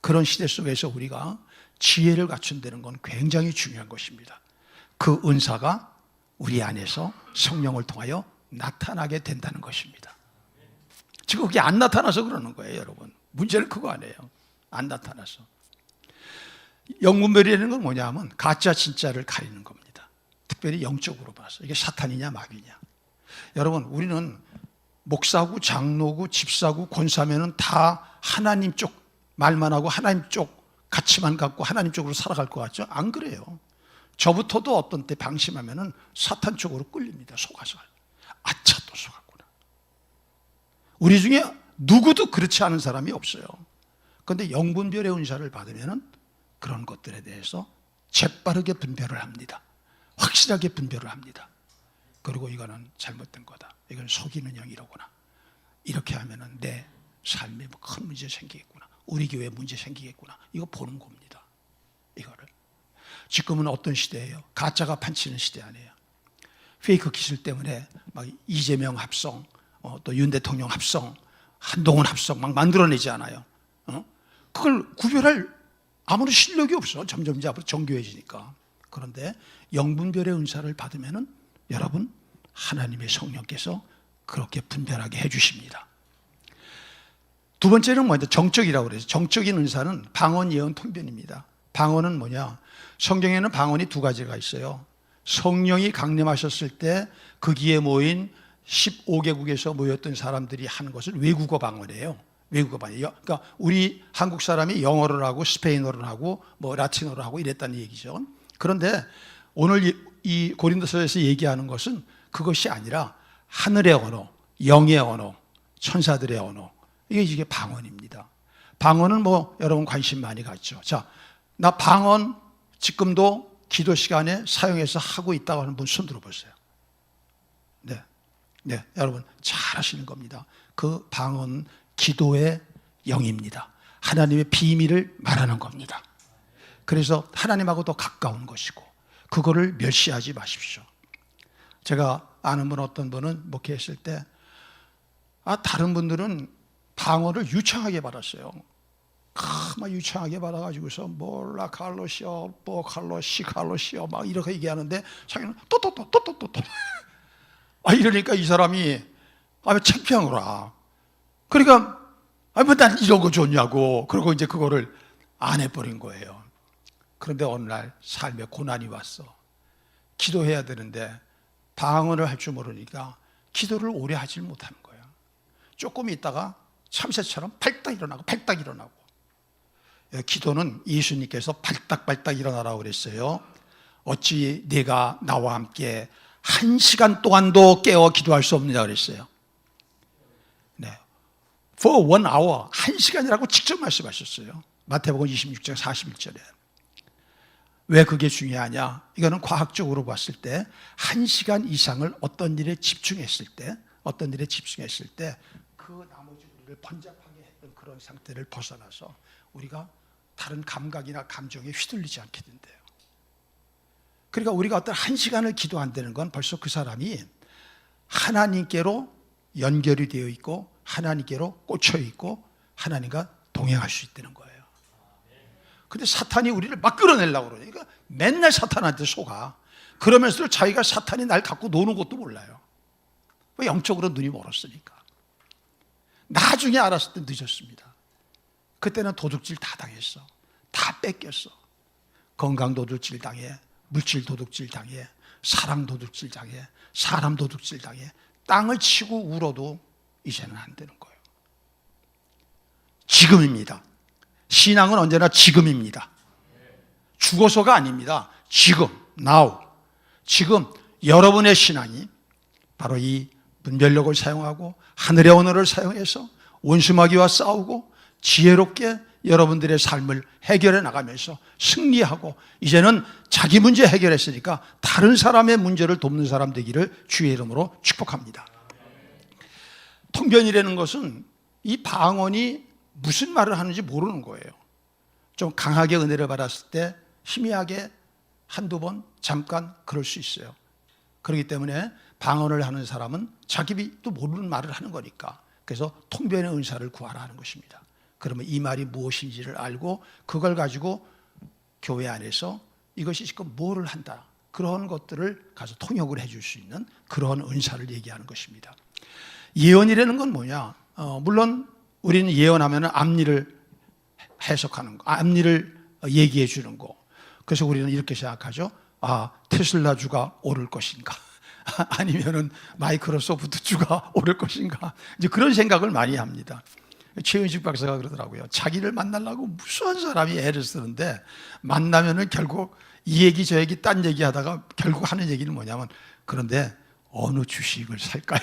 그런 시대 속에서 우리가 지혜를 갖춘다는 건 굉장히 중요한 것입니다. 그 은사가 우리 안에서 성령을 통하여 나타나게 된다는 것입니다. 지금 그게 안 나타나서 그러는 거예요, 여러분. 문제는 그거 아니에요. 안 나타나서. 영분별이라는 건 뭐냐 하면 가짜 진짜를 가리는 겁니다. 특별히 영적으로 봐서 이게 사탄이냐 마귀냐. 여러분, 우리는 목사고 장로고 집사고 권사면은 다 하나님 쪽 말만 하고 하나님 쪽 가치만 갖고 하나님 쪽으로 살아갈 것 같죠? 안 그래요. 저부터도 어떤 때 방심하면은 사탄 쪽으로 끌립니다. 속아서. 아차, 또 속았구나. 우리 중에 누구도 그렇지 않은 사람이 없어요. 그런데 영분별의 은사를 받으면은 그런 것들에 대해서 재빠르게 분별을 합니다. 확실하게 분별을 합니다. 그리고 이거는 잘못된 거다. 이건 속이는 영이로구나. 이렇게 하면은 내 삶에 뭐 큰 문제 생기겠구나. 우리 교회에 문제 생기겠구나. 이거 보는 겁니다. 이거를. 지금은 어떤 시대예요? 가짜가 판치는 시대 아니에요. 페이크 기술 때문에 막 이재명 합성, 또 윤 대통령 합성, 한동훈 합성 막 만들어내지 않아요. 그걸 구별할 아무런 실력이 없어. 점점 이제 앞으로 정교해지니까. 그런데 영분별의 은사를 받으면은 여러분 하나님의 성령께서 그렇게 분별하게 해주십니다. 두 번째는 뭐냐? 정적이라고 그래서 정적인 은사는 방언, 예언, 통변입니다. 방언은 뭐냐? 성경에는 방언이 두 가지가 있어요. 성령이 강림하셨을 때 거기에 모인 15개국에서 모였던 사람들이 하는 것을 외국어 방언이에요. 외국어 방언이에요. 그러니까 우리 한국 사람이 영어를 하고 스페인어를 하고 뭐 라틴어를 하고 이랬다는 얘기죠. 그런데 오늘 이 고린도서에서 얘기하는 것은 그것이 아니라 하늘의 언어, 영의 언어, 천사들의 언어, 이게 방언입니다. 방언은 뭐 여러분 관심 많이 갖죠. 자, 나 방언 지금도 기도 시간에 사용해서 하고 있다고 하는 분 손 들어보세요. 네, 여러분 잘 하시는 겁니다. 그 방언 기도의 영입니다. 하나님의 비밀을 말하는 겁니다. 그래서 하나님하고 더 가까운 것이고 그거를 멸시하지 마십시오. 제가 아는 분 어떤 분은 목회했을 때 다른 분들은 방언을 유창하게 받았어요. 막 유창하게 받아가지고서 몰라 칼로시오, 뽀 칼로시 칼로시오 막 이렇게 얘기하는데 자기는 또또또또또또 이러니까 이 사람이 창피한 거라. 그러니까 뭐 난 이런 거 좋냐고. 그러고 이제 그거를 안 해버린 거예요. 그런데 어느 날 삶에 고난이 왔어. 기도해야 되는데 방언을 할 줄 모르니까 기도를 오래 하질 못하는 거예요. 조금 있다가 참새처럼 발딱 일어나고 발딱 일어나고. 기도는 예수님께서 발딱발딱 일어나라고 그랬어요. 어찌 네가 나와 함께 1시간 동안도 깨어 기도할 수 없느냐 그랬어요. 네. For 1 hour, 1시간이라고 직접 말씀하셨어요. 마태복음 26장 41절에. 왜 그게 중요하냐? 이거는 과학적으로 봤을 때 1시간 이상을 어떤 일에 집중했을 때 그 나머지 우리를 번잡하게 했던 그런 상태를 벗어나서 우리가 다른 감각이나 감정에 휘둘리지 않게 된대요. 그러니까 우리가 어떤 1시간을 기도한다는 건 벌써 그 사람이 하나님께로 연결이 되어 있고 하나님께로 꽂혀 있고 하나님과 동행할 수 있다는 거예요. 근데 사탄이 우리를 막 끌어내려고 그러니까 맨날 사탄한테 속아. 그러면서도 자기가 사탄이 날 갖고 노는 것도 몰라요. 왜? 영적으로 눈이 멀었으니까. 나중에 알았을 때 늦었습니다. 그때는 도둑질 다 당했어. 다 뺏겼어. 건강 도둑질 당해, 물질 도둑질 당해, 사랑 도둑질 당해, 사람 도둑질 당해. 땅을 치고 울어도 이제는 안 되는 거예요. 지금입니다. 신앙은 언제나 지금입니다. 죽어서가 아닙니다. 지금, now. 지금 여러분의 신앙이 바로 이 분별력을 사용하고 하늘의 언어를 사용해서 원수마귀와 싸우고 지혜롭게 여러분들의 삶을 해결해 나가면서 승리하고 이제는 자기 문제 해결했으니까 다른 사람의 문제를 돕는 사람 되기를 주의 이름으로 축복합니다. 통변이라는 것은 이 방언이 무슨 말을 하는지 모르는 거예요. 좀 강하게 은혜를 받았을 때 희미하게 한두 번 잠깐 그럴 수 있어요. 그렇기 때문에 방언을 하는 사람은 자기도 모르는 말을 하는 거니까 그래서 통변의 은사를 구하라 하는 것입니다. 그러면 이 말이 무엇인지를 알고 그걸 가지고 교회 안에서 이것이 지금 뭐를 한다 그런 것들을 가서 통역을 해줄 수 있는 그런 은사를 얘기하는 것입니다. 예언이라는 건 뭐냐? 물론 우리는 예언하면 앞일을 해석하는 거, 앞일을 얘기해 주는 거. 그래서 우리는 이렇게 생각하죠. 아, 테슬라 주가 오를 것인가? 아니면은 마이크로소프트 주가 오를 것인가? 이제 그런 생각을 많이 합니다. 최은식 박사가 그러더라고요. 자기를 만나려고 무수한 사람이 애를 쓰는데 만나면은 결국 이 얘기 저 얘기 딴 얘기 하다가 결국 하는 얘기는 뭐냐면 그런데 어느 주식을 살까요?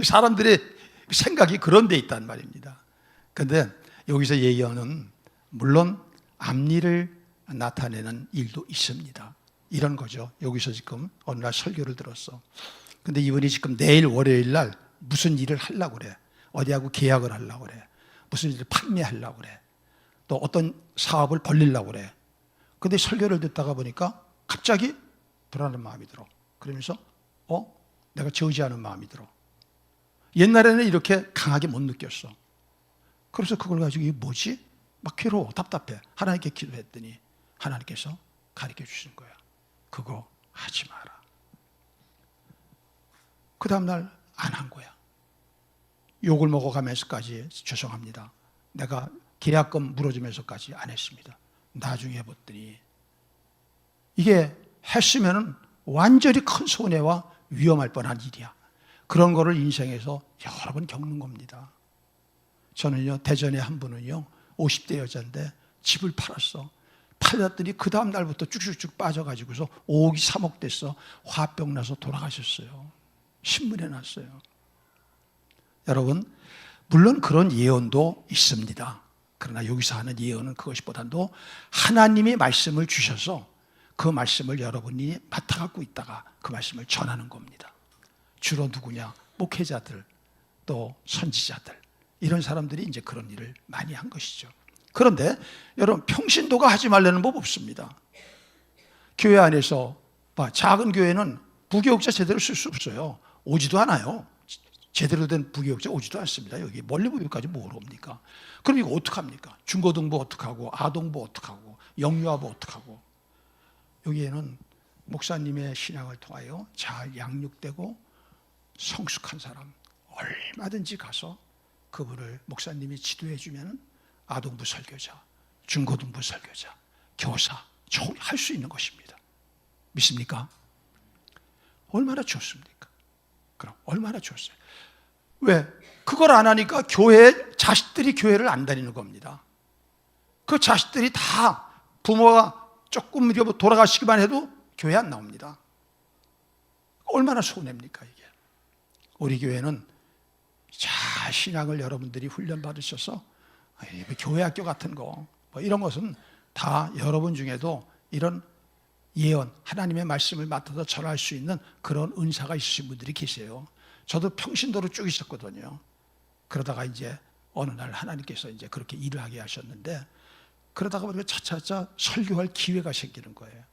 사람들의 생각이 그런 데 있단 말입니다. 그런데 여기서 예언은 물론 앞일을 나타내는 일도 있습니다. 이런 거죠. 여기서 지금 어느 날 설교를 들었어. 근데 이분이 지금 내일 월요일 날 무슨 일을 하려고 그래. 어디하고 계약을 하려고 그래. 무슨 일을 판매하려고 그래. 또 어떤 사업을 벌리려고 그래. 근데 설교를 듣다가 보니까 갑자기 불안한 마음이 들어. 그러면서 내가 저지하는 마음이 들어. 옛날에는 이렇게 강하게 못 느꼈어. 그래서 그걸 가지고 이게 뭐지? 막 괴로워, 답답해. 하나님께 기도했더니 하나님께서 가르쳐 주신 거야. 그거 하지 마라. 그 다음날 안 한 거야. 욕을 먹어가면서까지 죄송합니다. 내가 계약금 물어주면서까지 안 했습니다. 나중에 봤더니 이게 했으면 완전히 큰 손해와 위험할 뻔한 일이야. 그런 거를 인생에서 여러 번 겪는 겁니다. 저는요, 대전에 한 분은요, 50대 여자인데 집을 팔았어. 팔렸더니 그 다음 날부터 쭉쭉쭉 빠져가지고서 5억이 3억 됐어. 화병 나서 돌아가셨어요. 신문에 났어요. 여러분, 물론 그런 예언도 있습니다. 그러나 여기서 하는 예언은 그것보다도 하나님의 말씀을 주셔서 그 말씀을 여러분이 맡아갖고 있다가 그 말씀을 전하는 겁니다. 주로 누구냐? 목회자들, 또 선지자들, 이런 사람들이 이제 그런 일을 많이 한 것이죠. 그런데 여러분, 평신도가 하지 말라는 법 없습니다. 교회 안에서 작은 교회는 부교육자 제대로 쓸 수 없어요. 오지도 않아요. 제대로 된 부교육자 오지도 않습니다. 여기 멀리 부교육까지 뭐로 옵니까? 그럼 이거 어떡합니까? 중고등부 어떡하고, 아동부 어떡하고, 영유아부 어떡하고. 여기에는 목사님의 신앙을 통하여 잘 양육되고 성숙한 사람 얼마든지 가서 그분을 목사님이 지도해 주면 아동부 설교자, 중고등부 설교자, 교사 할 수 있는 것입니다. 믿습니까? 얼마나 좋습니까? 그럼 얼마나 좋았어요. 왜? 그걸 안 하니까 자식들이 교회를 안 다니는 겁니다. 그 자식들이 다 부모가 조금 돌아가시기만 해도 교회 안 나옵니다. 얼마나 손해입니까 이게. 우리 교회는 자 신앙을 여러분들이 훈련받으셔서 교회 학교 같은 거 이런 것은 다 여러분 중에도 이런 예언, 하나님의 말씀을 맡아서 전할 수 있는 그런 은사가 있으신 분들이 계세요. 저도 평신도로 쭉 있었거든요. 그러다가 이제 어느 날 하나님께서 이제 그렇게 일을 하게 하셨는데, 그러다가 보니까 차차차 설교할 기회가 생기는 거예요.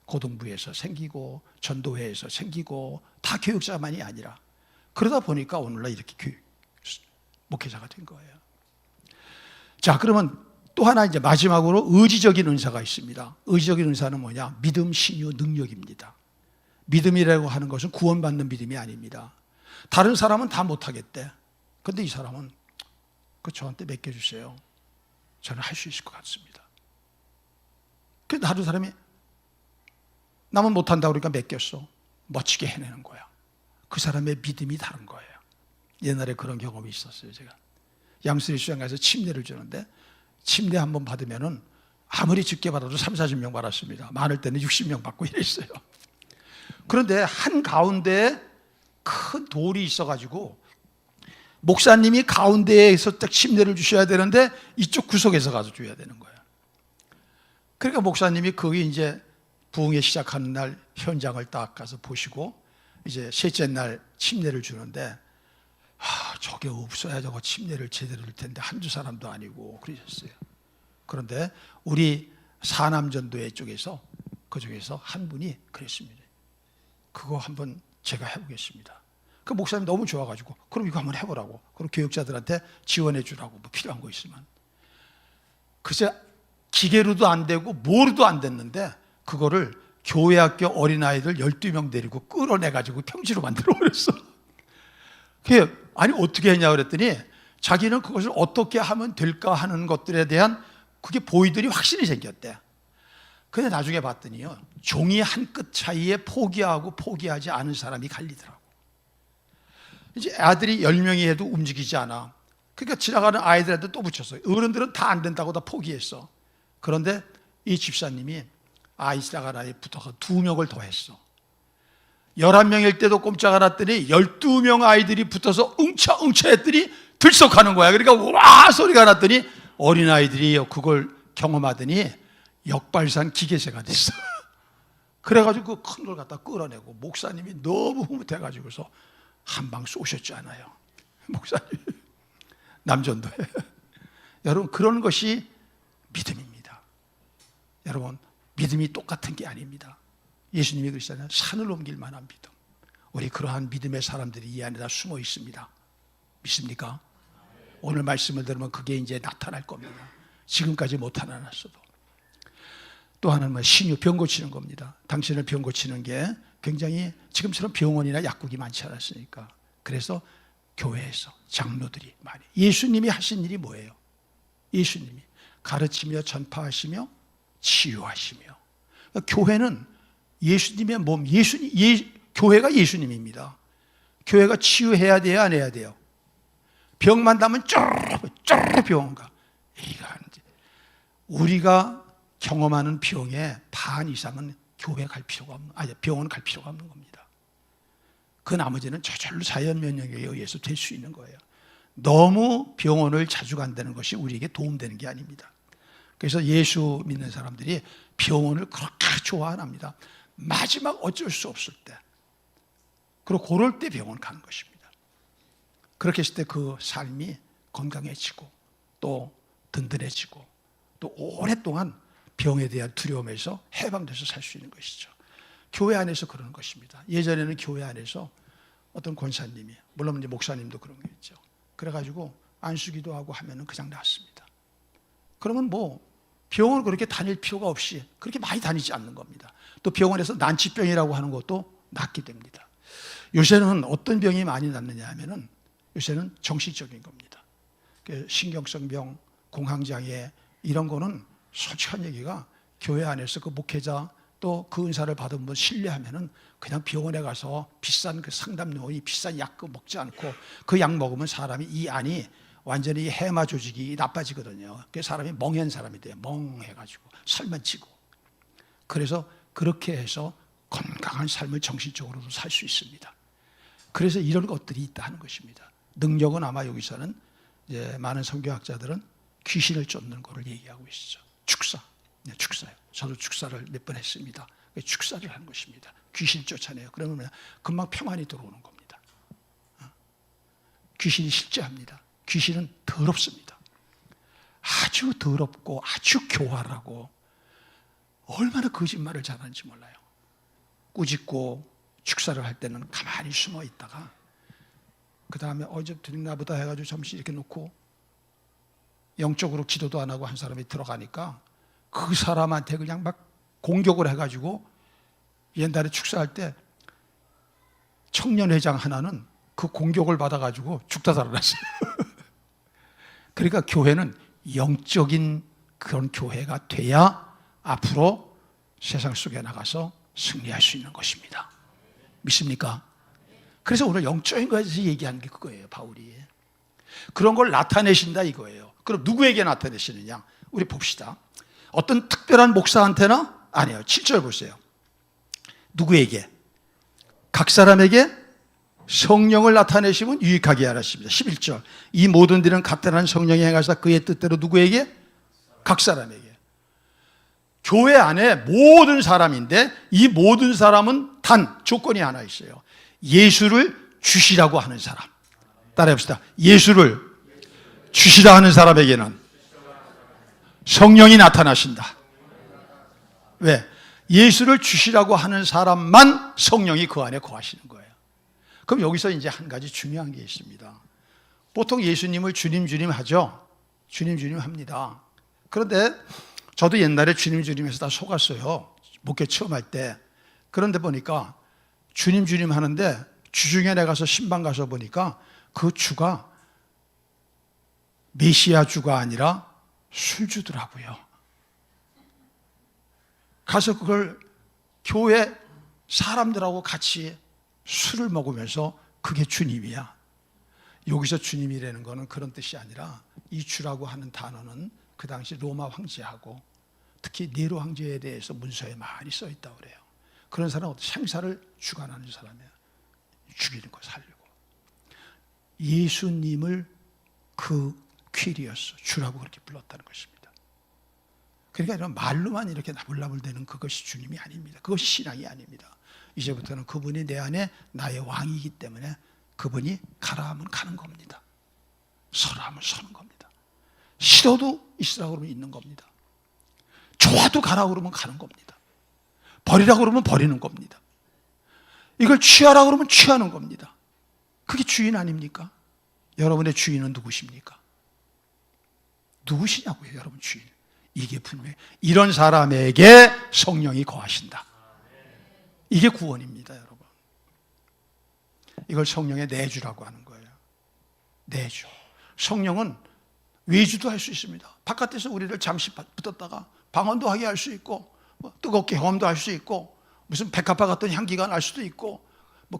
고등부에서 생기고 전도회에서 생기고 다 교육자만이 아니라, 그러다 보니까 오늘날 이렇게 목회자가 된 거예요. 자, 그러면 또 하나 이제 마지막으로 의지적인 은사가 있습니다. 의지적인 은사는 뭐냐? 믿음, 신유, 능력입니다. 믿음이라고 하는 것은 구원받는 믿음이 아닙니다. 다른 사람은 다 못하겠대. 근데 이 사람은 저한테 맡겨주세요. 저는 할 수 있을 것 같습니다. 근데 다른 사람이 남은 못한다고 그러니까 맡겼어. 멋지게 해내는 거야. 그 사람의 믿음이 다른 거예요. 옛날에 그런 경험이 있었어요. 제가 양수리 수양 가서 침례를 주는데, 침례 한 번 받으면은 아무리 적게 받아도 3, 40명 받았습니다. 많을 때는 60명 받고 이랬어요. 그런데 한 가운데에 큰 돌이 있어가지고 목사님이 가운데에서 딱 침례를 주셔야 되는데 이쪽 구석에서 가서 줘야 되는 거예요. 그러니까 목사님이 거기 이제 부흥회 시작하는 날 현장을 딱 가서 보시고 이제 셋째 날 침례를 주는데, 저게 없어야 저거 침례를 제대로 줄 텐데 한두 사람도 아니고 그러셨어요. 그런데 우리 사남전도회 쪽에서 그중에서 한 분이 그랬습니다. 그거 한번 제가 해보겠습니다. 그 목사님 너무 좋아가지고 그럼 이거 한번 해보라고. 그럼 교육자들한테 지원해 주라고, 뭐 필요한 거 있으면. 글쎄 기계로도 안 되고 뭐로도 안 됐는데 그거를 교회학교 어린아이들 12명 데리고 끌어내가지고 평지로 만들어버렸어. 그게 아니 어떻게 했냐 그랬더니 자기는 그것을 어떻게 하면 될까 하는 것들에 대한 그게 보이더니 확신이 생겼대. 근데 나중에 봤더니요, 종이 한 끗 차이에 포기하고 포기하지 않은 사람이 갈리더라고. 이제 아들이 10명이 해도 움직이지 않아. 그러니까 지나가는 아이들한테 또 붙였어요. 어른들은 다 안 된다고 다 포기했어. 그런데 이 집사님이 아이 지나가는 아이에 붙어서 2명을 더 했어. 11명일 때도 꼼짝 않았더니 12명 아이들이 붙어서 응차 했더니 들썩하는 거야. 그러니까 와 소리가 났더니 어린아이들이 그걸 경험하더니 역발산 기계새가 됐어. 그래가지고 그 큰 걸 갖다 끌어내고 목사님이 너무 흐뭇해가지고서 한 방 쏘셨잖아요. 목사님 남전도에. 여러분 그런 것이 믿음입니다. 여러분 믿음이 똑같은 게 아닙니다. 예수님이 그러시잖아요. 산을 옮길 만한 믿음. 우리 그러한 믿음의 사람들이 이 안에 다 숨어 있습니다. 믿습니까? 오늘 말씀을 들으면 그게 이제 나타날 겁니다. 지금까지 못 나타났어도. 또 하나는 신유, 병 고치는 겁니다. 당신을 병 고치는 게 굉장히 지금처럼 병원이나 약국이 많지 않았으니까. 그래서 교회에서 장로들이 많이. 예수님이 하신 일이 뭐예요? 예수님이 가르치며 전파하시며 치유하시며. 그러니까 교회는 예수님의 몸, 교회가 예수님입니다. 교회가 치유해야 돼요, 안 해야 돼요? 병만 나면 쪼르르 병원 가. 우리가 경험하는 병의 반 이상은 교회 갈 필요가 없는, 병원 갈 필요가 없는 겁니다. 그 나머지는 저절로 자연 면역에 의해서 될 수 있는 거예요. 너무 병원을 자주 간다는 것이 우리에게 도움되는 게 아닙니다. 그래서 예수 믿는 사람들이 병원을 그렇게 좋아 안 합니다. 마지막 어쩔 수 없을 때, 그리고 그럴 때 병원 가는 것입니다. 그렇게 했을 때 그 삶이 건강해지고 또 든든해지고 또 오랫동안 병에 대한 두려움에서 해방돼서 살 수 있는 것이죠. 교회 안에서 그러는 것입니다. 예전에는 교회 안에서 어떤 권사님이, 물론 이제 목사님도 그런 게 있죠. 그래가지고 안수기도 하고 하면은 그냥 낫습니다. 그러면 뭐 병원 그렇게 다닐 필요가 없이 그렇게 많이 다니지 않는 겁니다. 또 병원에서 난치병이라고 하는 것도 낫게 됩니다. 요새는 어떤 병이 많이 낫느냐 하면은 요새는 정신적인 겁니다. 신경성 병, 공황장애 이런 거는 솔직한 얘기가 교회 안에서 그 목회자 또 그 은사를 받은 분 신뢰하면은 그냥 병원에 가서 비싼 그 상담료의 비싼 약 먹지 않고 그 약 먹으면 사람이 이 안이 완전히 해마 조직이 나빠지거든요. 그 사람이 멍한 사람이 돼요. 멍해가지고 살만 찌고. 그래서 그렇게 해서 건강한 삶을 정신적으로도 살 수 있습니다. 그래서 이런 것들이 있다는 것입니다. 능력은 아마 여기서는 이제 많은 성경학자들은 귀신을 쫓는 것을 얘기하고 있죠. 축사, 축사요. 저도 축사를 몇 번 했습니다. 축사를 하는 것입니다. 귀신 쫓아내요. 그러면 금방 평안이 들어오는 겁니다. 귀신이 실제합니다. 귀신은 더럽습니다. 아주 더럽고 아주 교활하고 얼마나 거짓말을 잘하는지 몰라요. 꾸짖고 축사를 할 때는 가만히 숨어 있다가 그 다음에 좀 드린가 보다 해가지고 잠시 이렇게 놓고 영적으로 기도도 안 하고 한 사람이 들어가니까 그 사람한테 그냥 막 공격을 해가지고 옛날에 축사할 때 청년회장 하나는 그 공격을 받아가지고 죽다 살아났어요. 그러니까 교회는 영적인 그런 교회가 돼야 앞으로 세상 속에 나가서 승리할 수 있는 것입니다. 믿습니까? 그래서 오늘 영적인 것에서 얘기하는 게 그거예요. 바울이 그런 걸 나타내신다 이거예요. 그럼 누구에게 나타내시느냐? 우리 봅시다. 어떤 특별한 목사한테나? 아니에요. 7절 보세요. 누구에게? 각 사람에게 성령을 나타내시면 유익하게 하십니다. 11절. 이 모든 일은 같다는 성령이 행하사 그의 뜻대로 누구에게? 각 사람에게. 교회 안에 모든 사람인데 이 모든 사람은 단 조건이 하나 있어요. 예수를 주시라고 하는 사람. 따라해봅시다. 예수를 주시라 하는 사람에게는 성령이 나타나신다. 왜? 예수를 주시라고 하는 사람만 성령이 그 안에 거하시는 거예요. 그럼 여기서 이제 한 가지 중요한 게 있습니다. 보통 예수님을 주님 주님 하죠. 주님 주님 합니다. 그런데 저도 옛날에 주님 주님에서 다 속았어요. 목회 처음 할 때. 그런데 보니까 주님 주님 하는데 주중에 가서 신방 가서 보니까 그 주가 메시아 주가 아니라 술주더라고요. 가서 그걸 교회 사람들하고 같이 술을 먹으면서 그게 주님이야. 여기서 주님이라는 거는 그런 뜻이 아니라 이 주라고 하는 단어는 그 당시 로마 황제하고 특히 네로 황제에 대해서 문서에 많이 써 있다고 그래요. 그런 사람은 생사를 주관하는 사람이야. 죽이는 거 살리고. 예수님을 그 퀴리어스, 주라고 그렇게 불렀다는 것입니다. 그러니까 이런 말로만 이렇게 나불나불대는 그것이 주님이 아닙니다. 그것이 신앙이 아닙니다. 이제부터는 그분이 내 안에 나의 왕이기 때문에 그분이 가라 하면 가는 겁니다. 서라 하면 서는 겁니다. 싫어도 있으라고 그러면 있는 겁니다. 좋아도 가라고 그러면 가는 겁니다. 버리라고 그러면 버리는 겁니다. 이걸 취하라고 그러면 취하는 겁니다. 그게 주인 아닙니까? 여러분의 주인은 누구십니까? 누구시냐고요, 여러분 주인. 이게 분명히 이런 사람에게 성령이 거하신다. 이게 구원입니다, 여러분. 이걸 성령의 내주라고 하는 거예요. 내주. 성령은 외주도 할 수 있습니다. 바깥에서 우리를 잠시 붙었다가 방언도 하게 할 수 있고, 뜨겁게 경험도 할 수 있고, 무슨 백합화 같은 향기가 날 수도 있고,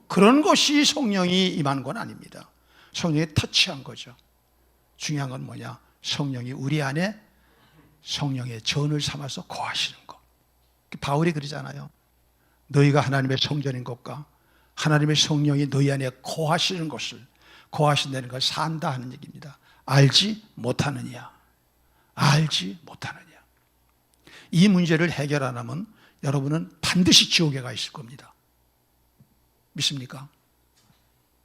그런 것이 성령이 임하는 건 아닙니다. 성령이 터치한 거죠. 중요한 건 뭐냐? 성령이 우리 안에 성령의 전을 삼아서 거하시는 것. 바울이 그러잖아요. 너희가 하나님의 성전인 것과 하나님의 성령이 너희 안에 거하시는 것을, 거하신다는 걸 산다 하는 얘기입니다. 알지 못하느냐? 알지 못하느냐? 이 문제를 해결 안 하면 여러분은 반드시 지옥에 가 있을 겁니다. 믿습니까?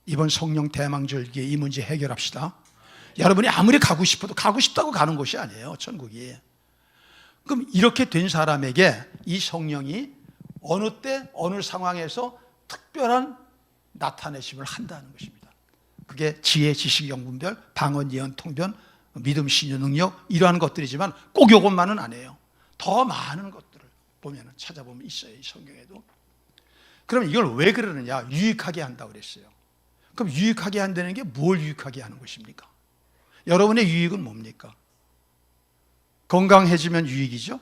이번 성령 대망절기에 이 문제 해결합시다. 여러분이 아무리 가고 싶어도 가고 싶다고 가는 곳이 아니에요, 천국이. 그럼 이렇게 된 사람에게 이 성령이 어느 때 어느 상황에서 특별한 나타내심을 한다는 것입니다. 그게 지혜, 지식, 영분별, 방언, 예언, 통변, 믿음, 신유, 능력 이러한 것들이지만 꼭 이것만은 아니에요. 더 많은 것들을 보면 찾아보면 있어요, 이 성경에도. 그럼 이걸 왜 그러느냐? 유익하게 한다고 그랬어요. 그럼 유익하게 한다는 게 뭘 유익하게 하는 것입니까? 여러분의 유익은 뭡니까? 건강해지면 유익이죠.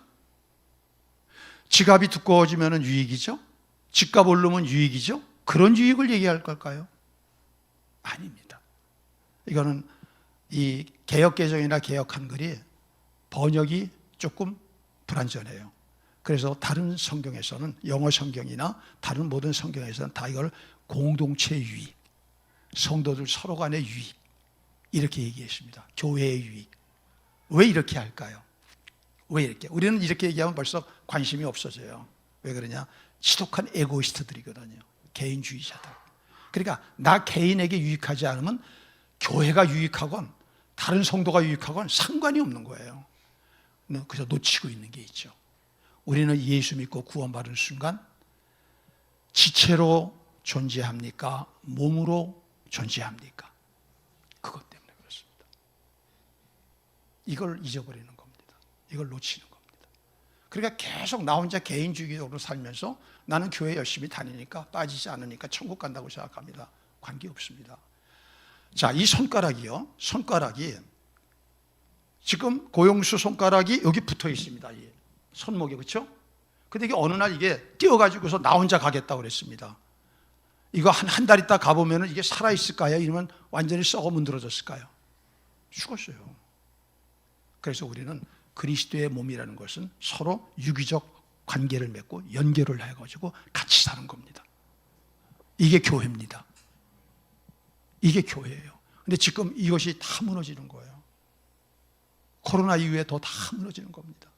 지갑이 두꺼워지면 유익이죠? 집값 오르면 유익이죠? 그런 유익을 얘기할 걸까요? 아닙니다. 이거는 이 개역개정이나 개역한글이 번역이 조금 불완전해요. 그래서 다른 성경에서는, 영어 성경이나 다른 모든 성경에서는 다 이걸 공동체 유익, 성도들 서로 간의 유익, 이렇게 얘기했습니다. 교회의 유익. 왜 이렇게 할까요? 왜 이렇게? 우리는 이렇게 얘기하면 벌써 관심이 없어져요. 왜 그러냐? 지독한 에고이스트들이거든요. 개인주의자들. 그러니까 나 개인에게 유익하지 않으면 교회가 유익하건 다른 성도가 유익하건 상관이 없는 거예요. 그래서 놓치고 있는 게 있죠. 우리는 예수 믿고 구원받은 순간 지체로 존재합니까? 몸으로 존재합니까? 그것 때문에 그렇습니다. 이걸 잊어버리는 겁니다. 이걸 놓치는 겁니다. 그러니까 계속 나 혼자 개인주의적으로 살면서 나는 교회 열심히 다니니까, 빠지지 않으니까 천국 간다고 생각합니다. 관계없습니다. 자, 이 손가락이요. 손가락이 지금 고용수 손가락이 여기 붙어 있습니다. 이 손목에, 그렇죠? 근데 이게 어느 날 이게 뛰어가지고서 나 혼자 가겠다고 그랬습니다. 이거 한 달 있다 가보면 이게 살아있을까요? 이러면 완전히 썩어 문드러졌을까요? 죽었어요. 그래서 우리는 그리스도의 몸이라는 것은 서로 유기적 관계를 맺고 연결을 해가지고 같이 사는 겁니다. 이게 교회입니다. 이게 교회예요. 근데 지금 이것이 다 무너지는 거예요. 코로나 이후에 더 다 무너지는 겁니다.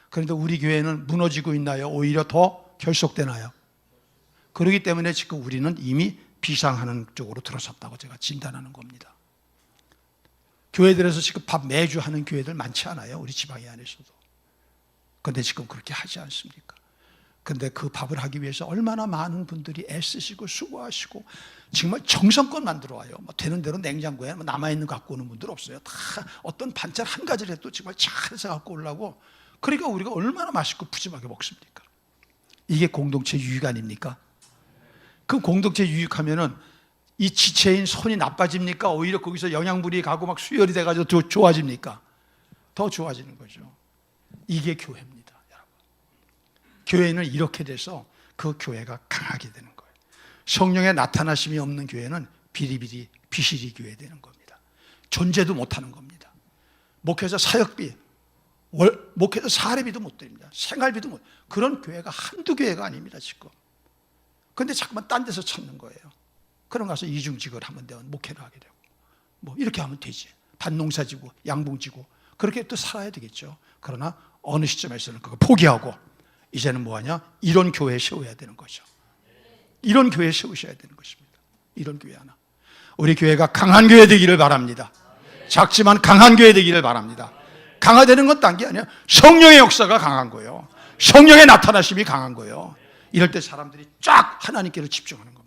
그런데 우리 교회는 무너지고 있나요? 오히려 더 결속되나요? 그렇기 때문에 지금 우리는 이미 비상하는 쪽으로 들어섰다고 제가 진단하는 겁니다. 교회들에서 지금 밥 매주 하는 교회들 많지 않아요? 우리 지방에 안에서도. 그런데 지금 그렇게 하지 않습니까? 그런데 그 밥을 하기 위해서 얼마나 많은 분들이 애쓰시고 수고하시고 정말 정성껏 만들어 와요. 뭐 되는 대로 냉장고에 남아있는 거 갖고 오는 분들 없어요. 다 어떤 반찬 한 가지를 해도 정말 잘해서 갖고 오려고. 그러니까 우리가 얼마나 맛있고 푸짐하게 먹습니까? 이게 공동체 유익 아닙니까? 그 공동체 유익하면은 이 지체인 손이 나빠집니까? 오히려 거기서 영양분이 가고 막 수혈이 돼가지고 더 좋아집니까? 더 좋아지는 거죠. 이게 교회입니다, 여러분. 교회는 이렇게 돼서 그 교회가 강하게 되는 거예요. 성령의 나타나심이 없는 교회는 비리비리 비실이 교회 되는 겁니다. 존재도 못하는 겁니다. 목회자 사역비, 목회자 사례비도 못 드립니다. 생활비도 못. 그런 교회가 한두 교회가 아닙니다, 지금. 그런데 자꾸만 딴 데서 찾는 거예요. 그럼 가서 이중직을 하면 되면 목회를 하게 되고, 뭐 이렇게 하면 되지. 밭농사지고 양봉지고 그렇게 또 살아야 되겠죠. 그러나 어느 시점에서는 그거 포기하고 이제는 뭐하냐? 이런 교회 세워야 되는 거죠. 이런 교회 세우셔야 되는 것입니다. 이런 교회 하나. 우리 교회가 강한 교회 되기를 바랍니다. 작지만 강한 교회 되기를 바랍니다. 강화되는 건 딴 게 아니야. 성령의 역사가 강한 거예요. 성령의 나타나심이 강한 거예요. 이럴 때 사람들이 쫙 하나님께로 집중하는 겁니다.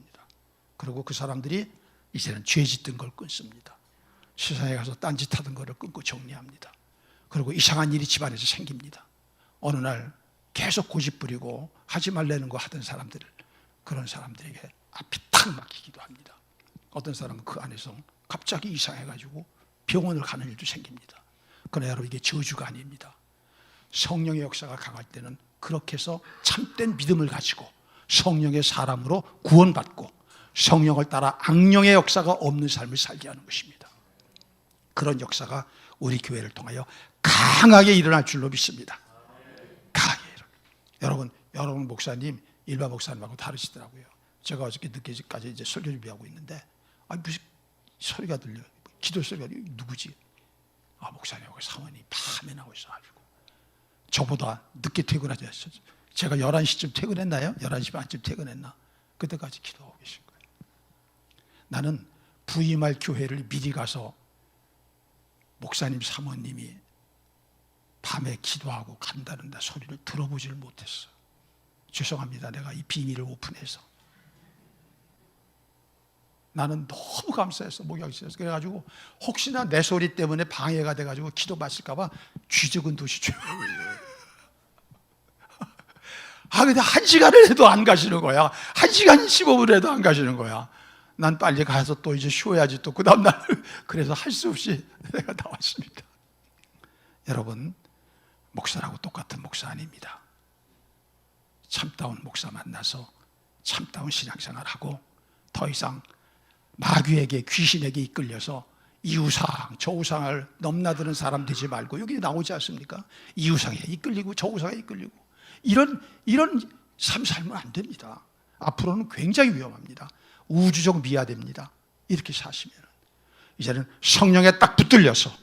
그리고 그 사람들이 이제는 죄 짓던 걸 끊습니다. 세상에 가서 딴짓 하던 거를 끊고 정리합니다. 그리고 이상한 일이 집안에서 생깁니다. 어느 날 계속 고집 부리고 하지 말라는 거 하던 사람들을, 그런 사람들에게 앞이 탁 막히기도 합니다. 어떤 사람은 그 안에서 갑자기 이상해가지고 병원을 가는 일도 생깁니다. 그러나 여러분, 이게 저주가 아닙니다. 성령의 역사가 강할 때는 그렇게 해서 참된 믿음을 가지고 성령의 사람으로 구원받고 성령을 따라 악령의 역사가 없는 삶을 살게 하는 것입니다. 그런 역사가 우리 교회를 통하여 강하게 일어날 줄로 믿습니다. 강하게 일어날. 여러분 목사님 일반 목사님하고 다르시더라고요. 제가 어저께 늦게까지 이제 설교 준비하고 있는데, 무슨 소리가 들려요. 기도 소리가. 누구지? 목사님하고 사모님 밤에 나오고 있어가지고 저보다 늦게 퇴근하셨어요. 제가 11시쯤 퇴근했나요? 11시 반쯤 퇴근했나? 그때까지 기도하고 계신 거예요. 나는 부임할 교회를 미리 가서 목사님 사모님이 밤에 기도하고 간다는 소리를 들어보지를 못했어. 죄송합니다. 내가 이 비밀을 오픈해서. 나는 너무 감사해서 목욕했어요. 그래가지고 혹시나 내 소리 때문에 방해가 돼가지고 기도 마실까 봐 쥐죽은 듯이 조용히. 근데 1시간을 해도 안 가시는 거야. 1시간 15분을 해도 안 가시는 거야. 난 빨리 가서 또 이제 쉬어야지 또 그 다음날. 그래서 할 수 없이 내가 나왔습니다. 여러분, 목사라고 똑같은 목사 아닙니다. 참다운 목사 만나서 참다운 신앙생활하고 더 이상 마귀에게, 귀신에게 이끌려서 이 우상 저 우상을 넘나드는 사람 되지 말고, 여기 나오지 않습니까? 이 우상에 이끌리고 저 우상에 이끌리고 이런 삶 살면 안 됩니다. 앞으로는 굉장히 위험합니다. 우주적 미화됩니다. 이렇게 사시면 이제는 성령에 딱 붙들려서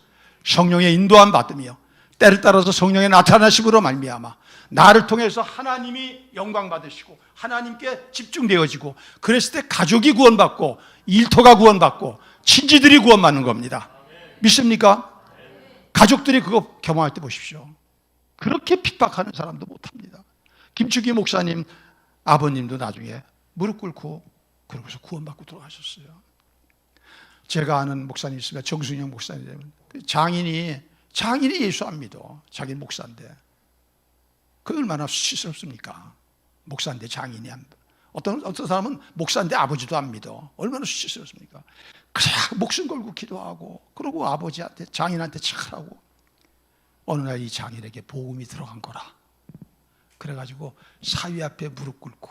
성령의 인도함 받으며 때를 따라서 성령의 나타나심으로 말미암아 나를 통해서 하나님이 영광 받으시고 하나님께 집중되어지고, 그랬을 때 가족이 구원받고 일터가 구원받고 친지들이 구원받는 겁니다. 믿습니까? 가족들이 그거 경험할 때 보십시오. 그렇게 핍박하는 사람도 못합니다. 김축기 목사님 아버님도 나중에 무릎 꿇고 그러고서 구원받고 돌아가셨어요. 제가 아는 목사님 있습니다. 정순영 목사님. 장인이 예수 안 믿어. 자기 목사인데. 그 얼마나 수치스럽습니까? 목사인데 장인이 안 믿어. 어떤 사람은 목사인데 아버지도 안 믿어. 얼마나 수치스럽습니까? 그래 목숨 걸고 기도하고, 그러고 아버지한테, 장인한테 착하라고. 어느 날 이 장인에게 복음이 들어간 거라. 그래가지고 사위 앞에 무릎 꿇고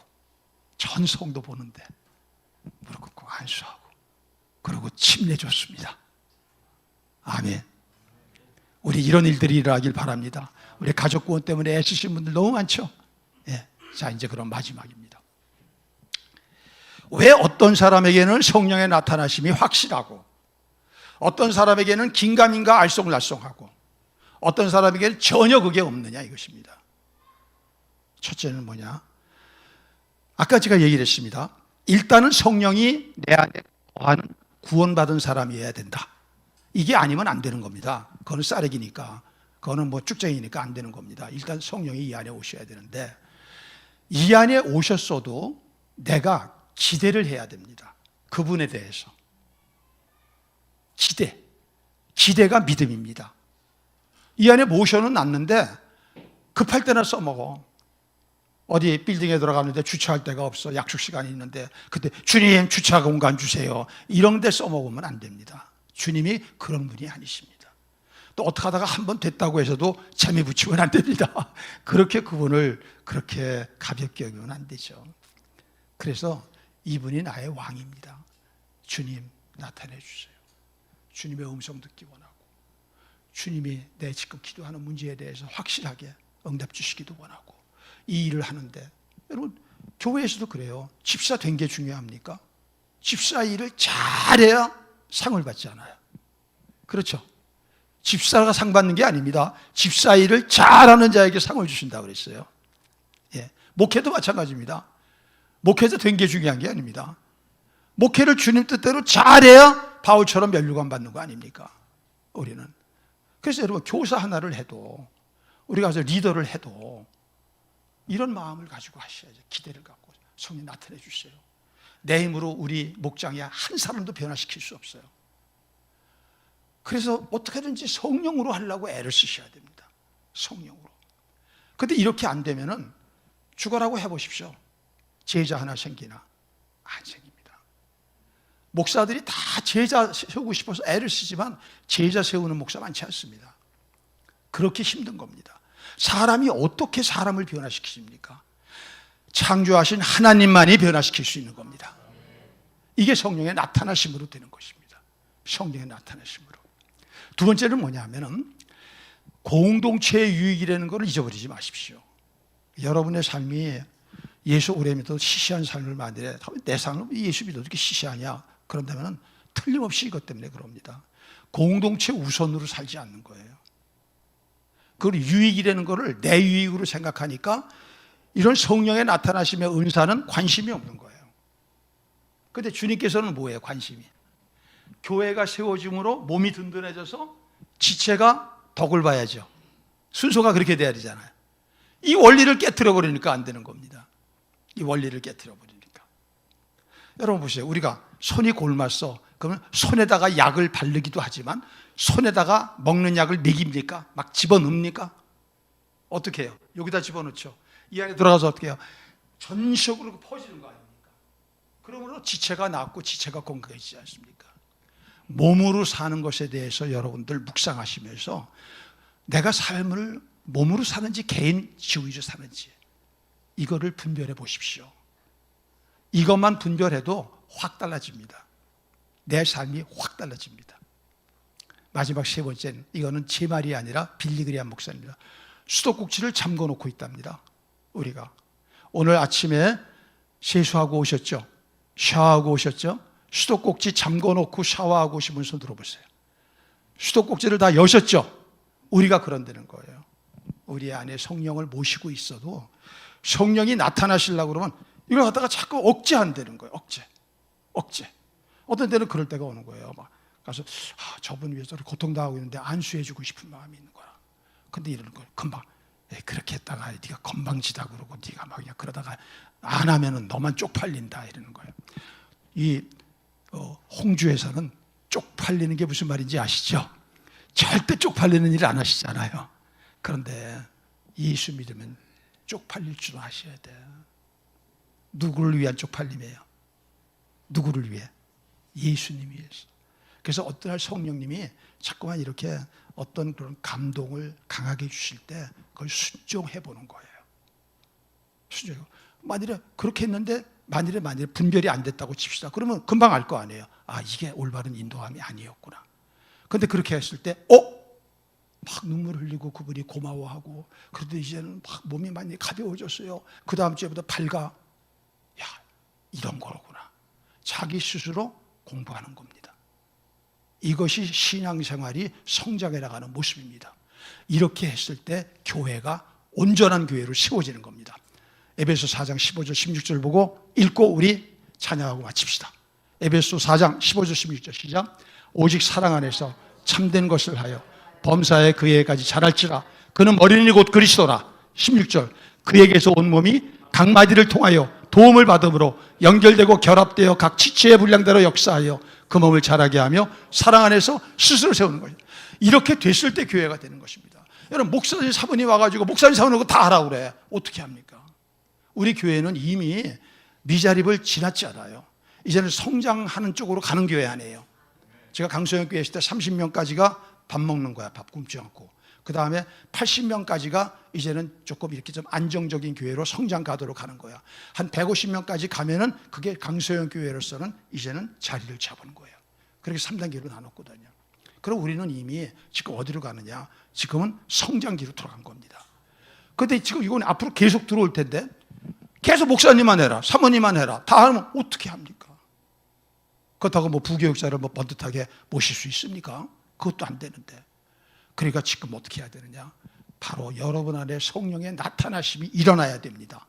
전 성도 보는데 무릎 꿇고 안수하고 그러고 침례줬습니다. 아멘. 우리 이런 일들이 일어나길 바랍니다. 우리 가족 구원 때문에 애쓰신 분들 너무 많죠? 예. 자, 이제 그럼 마지막입니다. 왜 어떤 사람에게는 성령의 나타나심이 확실하고, 어떤 사람에게는 긴가민가 알쏭달쏭하고, 어떤 사람에게는 전혀 그게 없느냐, 이것입니다. 첫째는 뭐냐? 아까 제가 얘기를 했습니다. 일단은 성령이 내 안에 거하는 구원받은 사람이어야 된다. 이게 아니면 안 되는 겁니다. 그거는 싸레기니까, 그거는 뭐 쭉쟁이니까 안 되는 겁니다. 일단 성령이 이 안에 오셔야 되는데, 이 안에 오셨어도 내가 기대를 해야 됩니다. 그분에 대해서. 기대가 믿음입니다. 이 안에 모셔는 놨는데 급할 때나 써먹어. 어디 빌딩에 들어가는데 주차할 데가 없어. 약속 시간이 있는데 그때 주님 주차 공간 주세요. 이런 데 써먹으면 안 됩니다. 주님이 그런 분이 아니십니다. 또 어떻게 하다가 한 번 됐다고 해서도 재미 붙이면 안 됩니다. 그렇게 그분을 그렇게 가볍게 여기면 안 되죠. 그래서 이분이 나의 왕입니다. 주님 나타내 주세요. 주님의 음성 듣기 원하고, 주님이 내 지금 기도하는 문제에 대해서 확실하게 응답 주시기도 원하고, 이 일을 하는데, 여러분 교회에서도 그래요. 집사 된 게 중요합니까? 집사 일을 잘해야 상을 받지 않아요. 그렇죠? 집사가 상 받는 게 아닙니다. 집사 일을 잘하는 자에게 상을 주신다고 그랬어요. 예. 목회도 마찬가지입니다. 목회자 된 게 중요한 게 아닙니다. 목회를 주님 뜻대로 잘해야 바울처럼 면류관 받는 거 아닙니까? 우리는. 그래서 여러분 교사 하나를 해도, 우리가 가서 리더를 해도 이런 마음을 가지고 하셔야죠. 기대를 갖고 성령 나타내 주세요. 내 힘으로 우리 목장에 한 사람도 변화시킬 수 없어요. 그래서 어떻게든지 성령으로 하려고 애를 쓰셔야 됩니다. 성령으로. 근데 이렇게 안 되면은 죽어라고 해보십시오. 제자 하나 생기나? 안 생깁니다. 목사들이 다 제자 세우고 싶어서 애를 쓰지만 제자 세우는 목사 많지 않습니다. 그렇게 힘든 겁니다. 사람이 어떻게 사람을 변화시키십니까? 창조하신 하나님만이 변화시킬 수 있는 겁니다. 이게 성령의 나타나심으로 되는 것입니다. 성령의 나타나심으로. 두 번째는 뭐냐 하면은 공동체의 유익이라는 걸 잊어버리지 마십시오. 여러분의 삶이 예수 오래 믿어도 시시한 삶을 만들어. 내 삶을 예수 믿어도 이렇게 시시하냐? 그런다면 틀림없이 이것 때문에 그럽니다. 공동체 우선으로 살지 않는 거예요. 그걸 유익이라는 거를 내 유익으로 생각하니까 이런 성령의 나타나심의 은사는 관심이 없는 거예요. 그런데 주님께서는 뭐예요? 관심이. 교회가 세워짐으로 몸이 든든해져서 지체가 덕을 봐야죠. 순서가 그렇게 돼야 되잖아요. 이 원리를 깨트려 버리니까 안 되는 겁니다. 이 원리를 깨트려 버리니까. 여러분 보세요. 우리가 손이 골맞어. 그러면 손에다가 약을 바르기도 하지만 손에다가 먹는 약을 먹입니까? 막 집어넣습니까? 어떻게 해요? 여기다 집어넣죠. 이 안에 들어가서 어떻게 해요? 전적으로 퍼지는 거 아닙니까? 그러므로 지체가 낫고 지체가 건강해지지 않습니까? 몸으로 사는 것에 대해서 여러분들 묵상하시면서 내가 삶을 몸으로 사는지 개인주의로 사는지, 이거를 분별해 보십시오. 이것만 분별해도 확 달라집니다. 내 삶이 확 달라집니다. 마지막 세 번째는, 이거는 제 말이 아니라 빌리그리암 목사입니다. 수도꼭지를 잠궈 놓고 있답니다. 우리가 오늘 아침에 세수하고 오셨죠? 샤워하고 오셨죠? 수도꼭지 잠궈 놓고 샤워하고 오신 분 손 들어보세요. 수도꼭지를 다 여셨죠? 우리가 그런다는 거예요. 우리 안에 성령을 모시고 있어도 성령이 나타나시려고 그러면 이걸 갖다가 자꾸 억제한다는 거예요. 억제. 어떤 때는 그럴 때가 오는 거예요. 막 가서 저분 위해서 고통당하고 있는데 안수해주고 싶은 마음이 있는 거야. 근데 이러는 거예요. 금방 그렇게 했다가 네가 건방지다 그러고 네가 막 그냥 그러다가 안 하면은 너만 쪽팔린다 이러는 거예요. 이 홍주에서는 쪽팔리는 게 무슨 말인지 아시죠? 절대 쪽팔리는 일 안 하시잖아요. 그런데 예수 믿으면 쪽팔릴 줄 아셔야 돼. 누구를 위한 쪽팔림이에요? 누구를 위해? 예수님 위해서. 그래서 어떤 날 성령님이 자꾸만 이렇게 어떤 그런 감동을 강하게 주실 때 그걸 순종해 보는 거예요. 순종. 만일에 그렇게 했는데 만일에 분별이 안 됐다고 칩시다. 그러면 금방 알 거 아니에요. 이게 올바른 인도함이 아니었구나. 그런데 그렇게 했을 때 막 눈물 흘리고 그분이 고마워하고, 그런데 이제는 막 몸이 많이 가벼워졌어요. 그 다음 주에부터 밝아. 이런 거로구나. 자기 스스로 공부하는 겁니다. 이것이 신앙생활이 성장해 나가는 모습입니다. 이렇게 했을 때 교회가 온전한 교회로 세워지는 겁니다. 에베소 4장 15절 16절 보고 읽고 우리 찬양하고 마칩시다. 에베소 4장 15절 16절 시작. 오직 사랑 안에서 참된 것을 하여 범사에 그에게까지 자랄지라. 그는 어린이 곧 그리스도라. 16절. 그에게서 온 몸이 각 마디를 통하여 도움을 받음으로 연결되고 결합되어 각 지체의 분량대로 역사하여 그 몸을 자라게 하며 사랑 안에서 스스로 세우는 거예요. 이렇게 됐을 때 교회가 되는 것입니다. 여러분, 목사님 사모님 와가지고 목사님 사모님 다 하라고 그래. 어떻게 합니까? 우리 교회는 이미 미자립을 지났지 않아요. 이제는 성장하는 쪽으로 가는 교회 아니에요. 제가 강소영 교회 있을 때 30명까지가 밥 먹는 거야. 밥 굶지 않고. 그 다음에 80명까지가 이제는 조금 이렇게 좀 안정적인 교회로 성장 가도록 가는 거야. 한 150명까지 가면은 그게 강소영 교회로서는 이제는 자리를 잡은 거예요. 그렇게 3단계로 나눴거든요. 그럼 우리는 이미 지금 어디로 가느냐? 지금은 성장기로 들어간 겁니다. 그런데 지금 이건 앞으로 계속 들어올 텐데 계속 목사님만 해라, 사모님만 해라, 다 하면 어떻게 합니까? 그렇다고 뭐 부교육자를 뭐 번듯하게 모실 수 있습니까? 그것도 안 되는데. 그러니까 지금 어떻게 해야 되느냐? 바로 여러분 안에 성령의 나타나심이 일어나야 됩니다.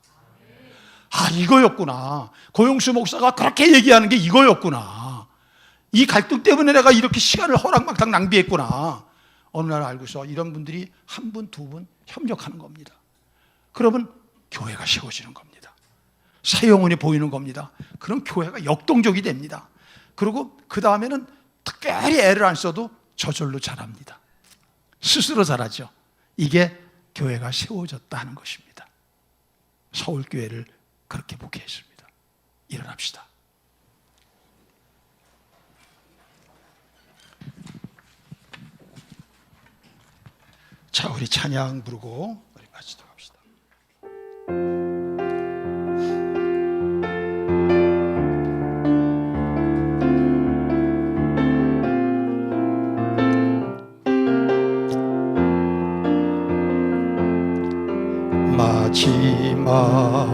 이거였구나. 고용수 목사가 그렇게 얘기하는 게 이거였구나. 이 갈등 때문에 내가 이렇게 시간을 허랑방탕 낭비했구나. 어느 날 알고서 이런 분들이 한 분, 두 분 협력하는 겁니다. 그러면 교회가 세워지는 겁니다. 새 영혼이 보이는 겁니다. 그럼 교회가 역동적이 됩니다. 그리고 그 다음에는 특별히 애를 안 써도 저절로 자랍니다. 스스로 자라죠. 이게 교회가 세워졌다는 것입니다. 서울교회를 그렇게 목회했습니다. 일어납시다. 자, 우리 찬양 부르고 우리 마치도록 합시다. 마지막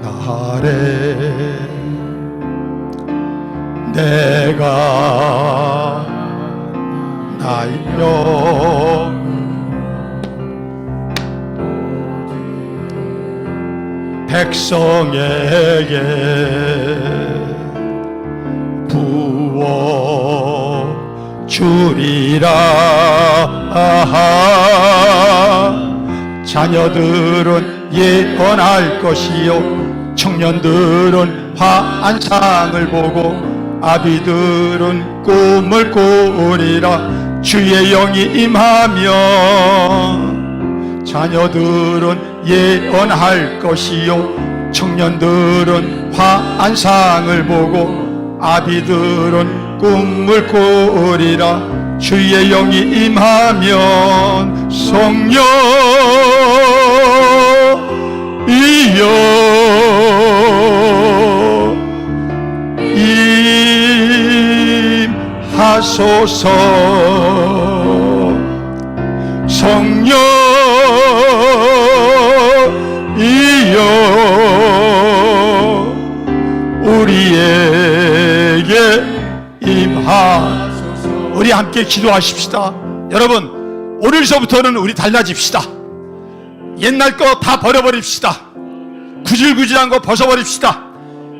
날에 내가 날려 백성에게 부어 주리라. 자녀들은 예언할 것이요 청년들은 환상을 보고 아비들은 꿈을 꾸리라. 주의 영이 임하면 자녀들은 예언할 것이요 청년들은 환상을 보고 아비들은 꿈을 꾸리라. 주의 영이 임하면 성령 임하소서. 성령이여 우리에게 임하소서. 우리 함께 기도하십시다. 여러분, 오늘서부터는 우리 달라집시다. 옛날 거 다 버려버립시다. 구질구질한 거 벗어버립시다.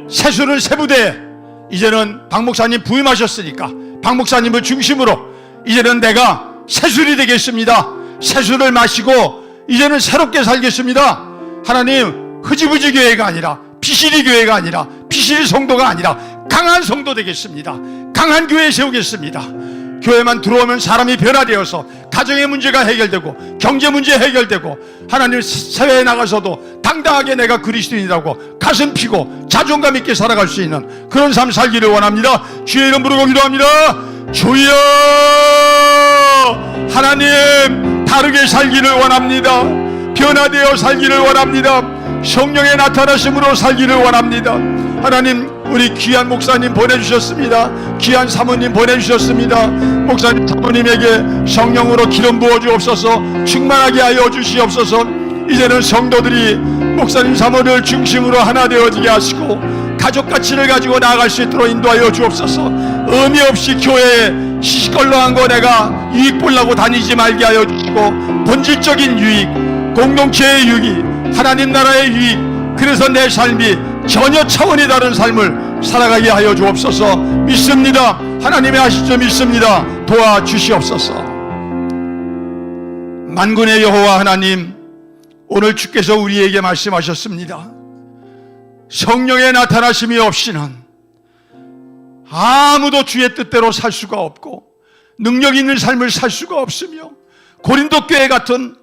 세수는 세부대. 이제는 박 목사님 부임하셨으니까 박 목사님을 중심으로 이제는 내가 세술이 되겠습니다. 세술을 마시고 이제는 새롭게 살겠습니다. 하나님, 흐지부지 교회가 아니라, 피시리 교회가 아니라, 피시리 성도가 아니라 강한 성도 되겠습니다. 강한 교회 세우겠습니다. 교회만 들어오면 사람이 변화되어서 가정의 문제가 해결되고 경제 문제 해결되고, 하나님 사회에 나가서도 당당하게 내가 그리스도인이라고 가슴 피고 자존감 있게 살아갈 수 있는 그런 삶 살기를 원합니다. 주의 이름 부르고 기도합니다. 주여, 하나님, 다르게 살기를 원합니다. 변화되어 살기를 원합니다. 성령의 나타나심으로 살기를 원합니다. 하나님, 우리 귀한 목사님 보내주셨습니다. 귀한 사모님 보내주셨습니다. 목사님 사모님에게 성령으로 기름 부어 주옵소서. 충만하게 하여 주시옵소서. 이제는 성도들이 목사님 사모를 중심으로 하나 되어지게 하시고 가족 가치를 가지고 나아갈 수 있도록 인도하여 주옵소서. 의미 없이 교회에 시시껄렁한 거 내가 이익 보려고 다니지 말게 하여 주시고, 본질적인 유익, 공동체의 유익, 하나님 나라의 유익, 그래서 내 삶이 전혀 차원이 다른 삶을 살아가게 하여 주옵소서. 믿습니다. 하나님의 하시죠. 믿습니다. 도와주시옵소서. 만군의 여호와 하나님, 오늘 주께서 우리에게 말씀하셨습니다. 성령의 나타나심이 없이는 아무도 주의 뜻대로 살 수가 없고 능력 있는 삶을 살 수가 없으며, 고린도 교회 같은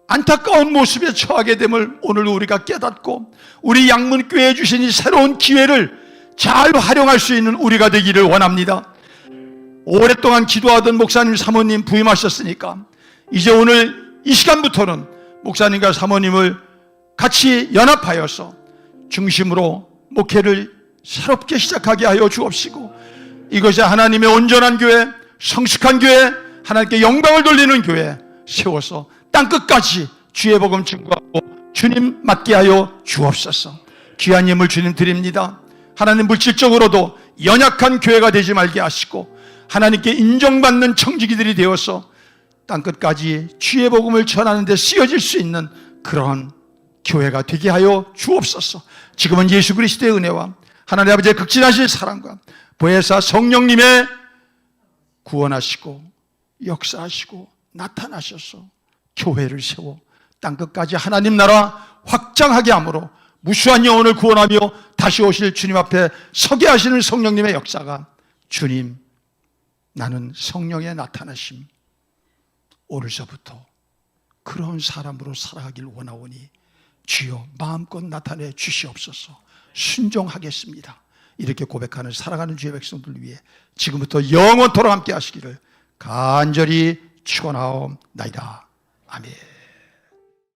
안타까운 모습에 처하게 됨을 오늘 우리가 깨닫고, 우리 양문교회에 주신 이 새로운 기회를 잘 활용할 수 있는 우리가 되기를 원합니다. 오랫동안 기도하던 목사님 사모님 부임하셨으니까 이제 오늘 이 시간부터는 목사님과 사모님을 같이 연합하여서 중심으로 목회를 새롭게 시작하게 하여 주옵시고, 이것이 하나님의 온전한 교회, 성숙한 교회, 하나님께 영광을 돌리는 교회 세워서 땅끝까지 주의 복음 증거하고 주님 맡게 하여 주옵소서. 귀한 예물 주님 드립니다. 하나님, 물질적으로도 연약한 교회가 되지 말게 하시고 하나님께 인정받는 청지기들이 되어서 땅끝까지 주의 복음을 전하는 데 쓰여질 수 있는 그런 교회가 되게 하여 주옵소서. 지금은 예수 그리스도의 은혜와 하나님 아버지의 극진하신 사랑과 보혜사 성령님의 구원하시고 역사하시고 나타나셔서 교회를 세워 땅끝까지 하나님 나라 확장하게 함으로 무수한 영혼을 구원하며 다시 오실 주님 앞에 서게 하시는 성령님의 역사가, 주님, 나는 성령의 나타나심 오늘서부터 그런 사람으로 살아가길 원하오니 주여 마음껏 나타내 주시옵소서. 순종하겠습니다. 이렇게 고백하는 살아가는 주의 백성들 위해 지금부터 영원토록 함께 하시기를 간절히 축원하옵나이다. 아멘.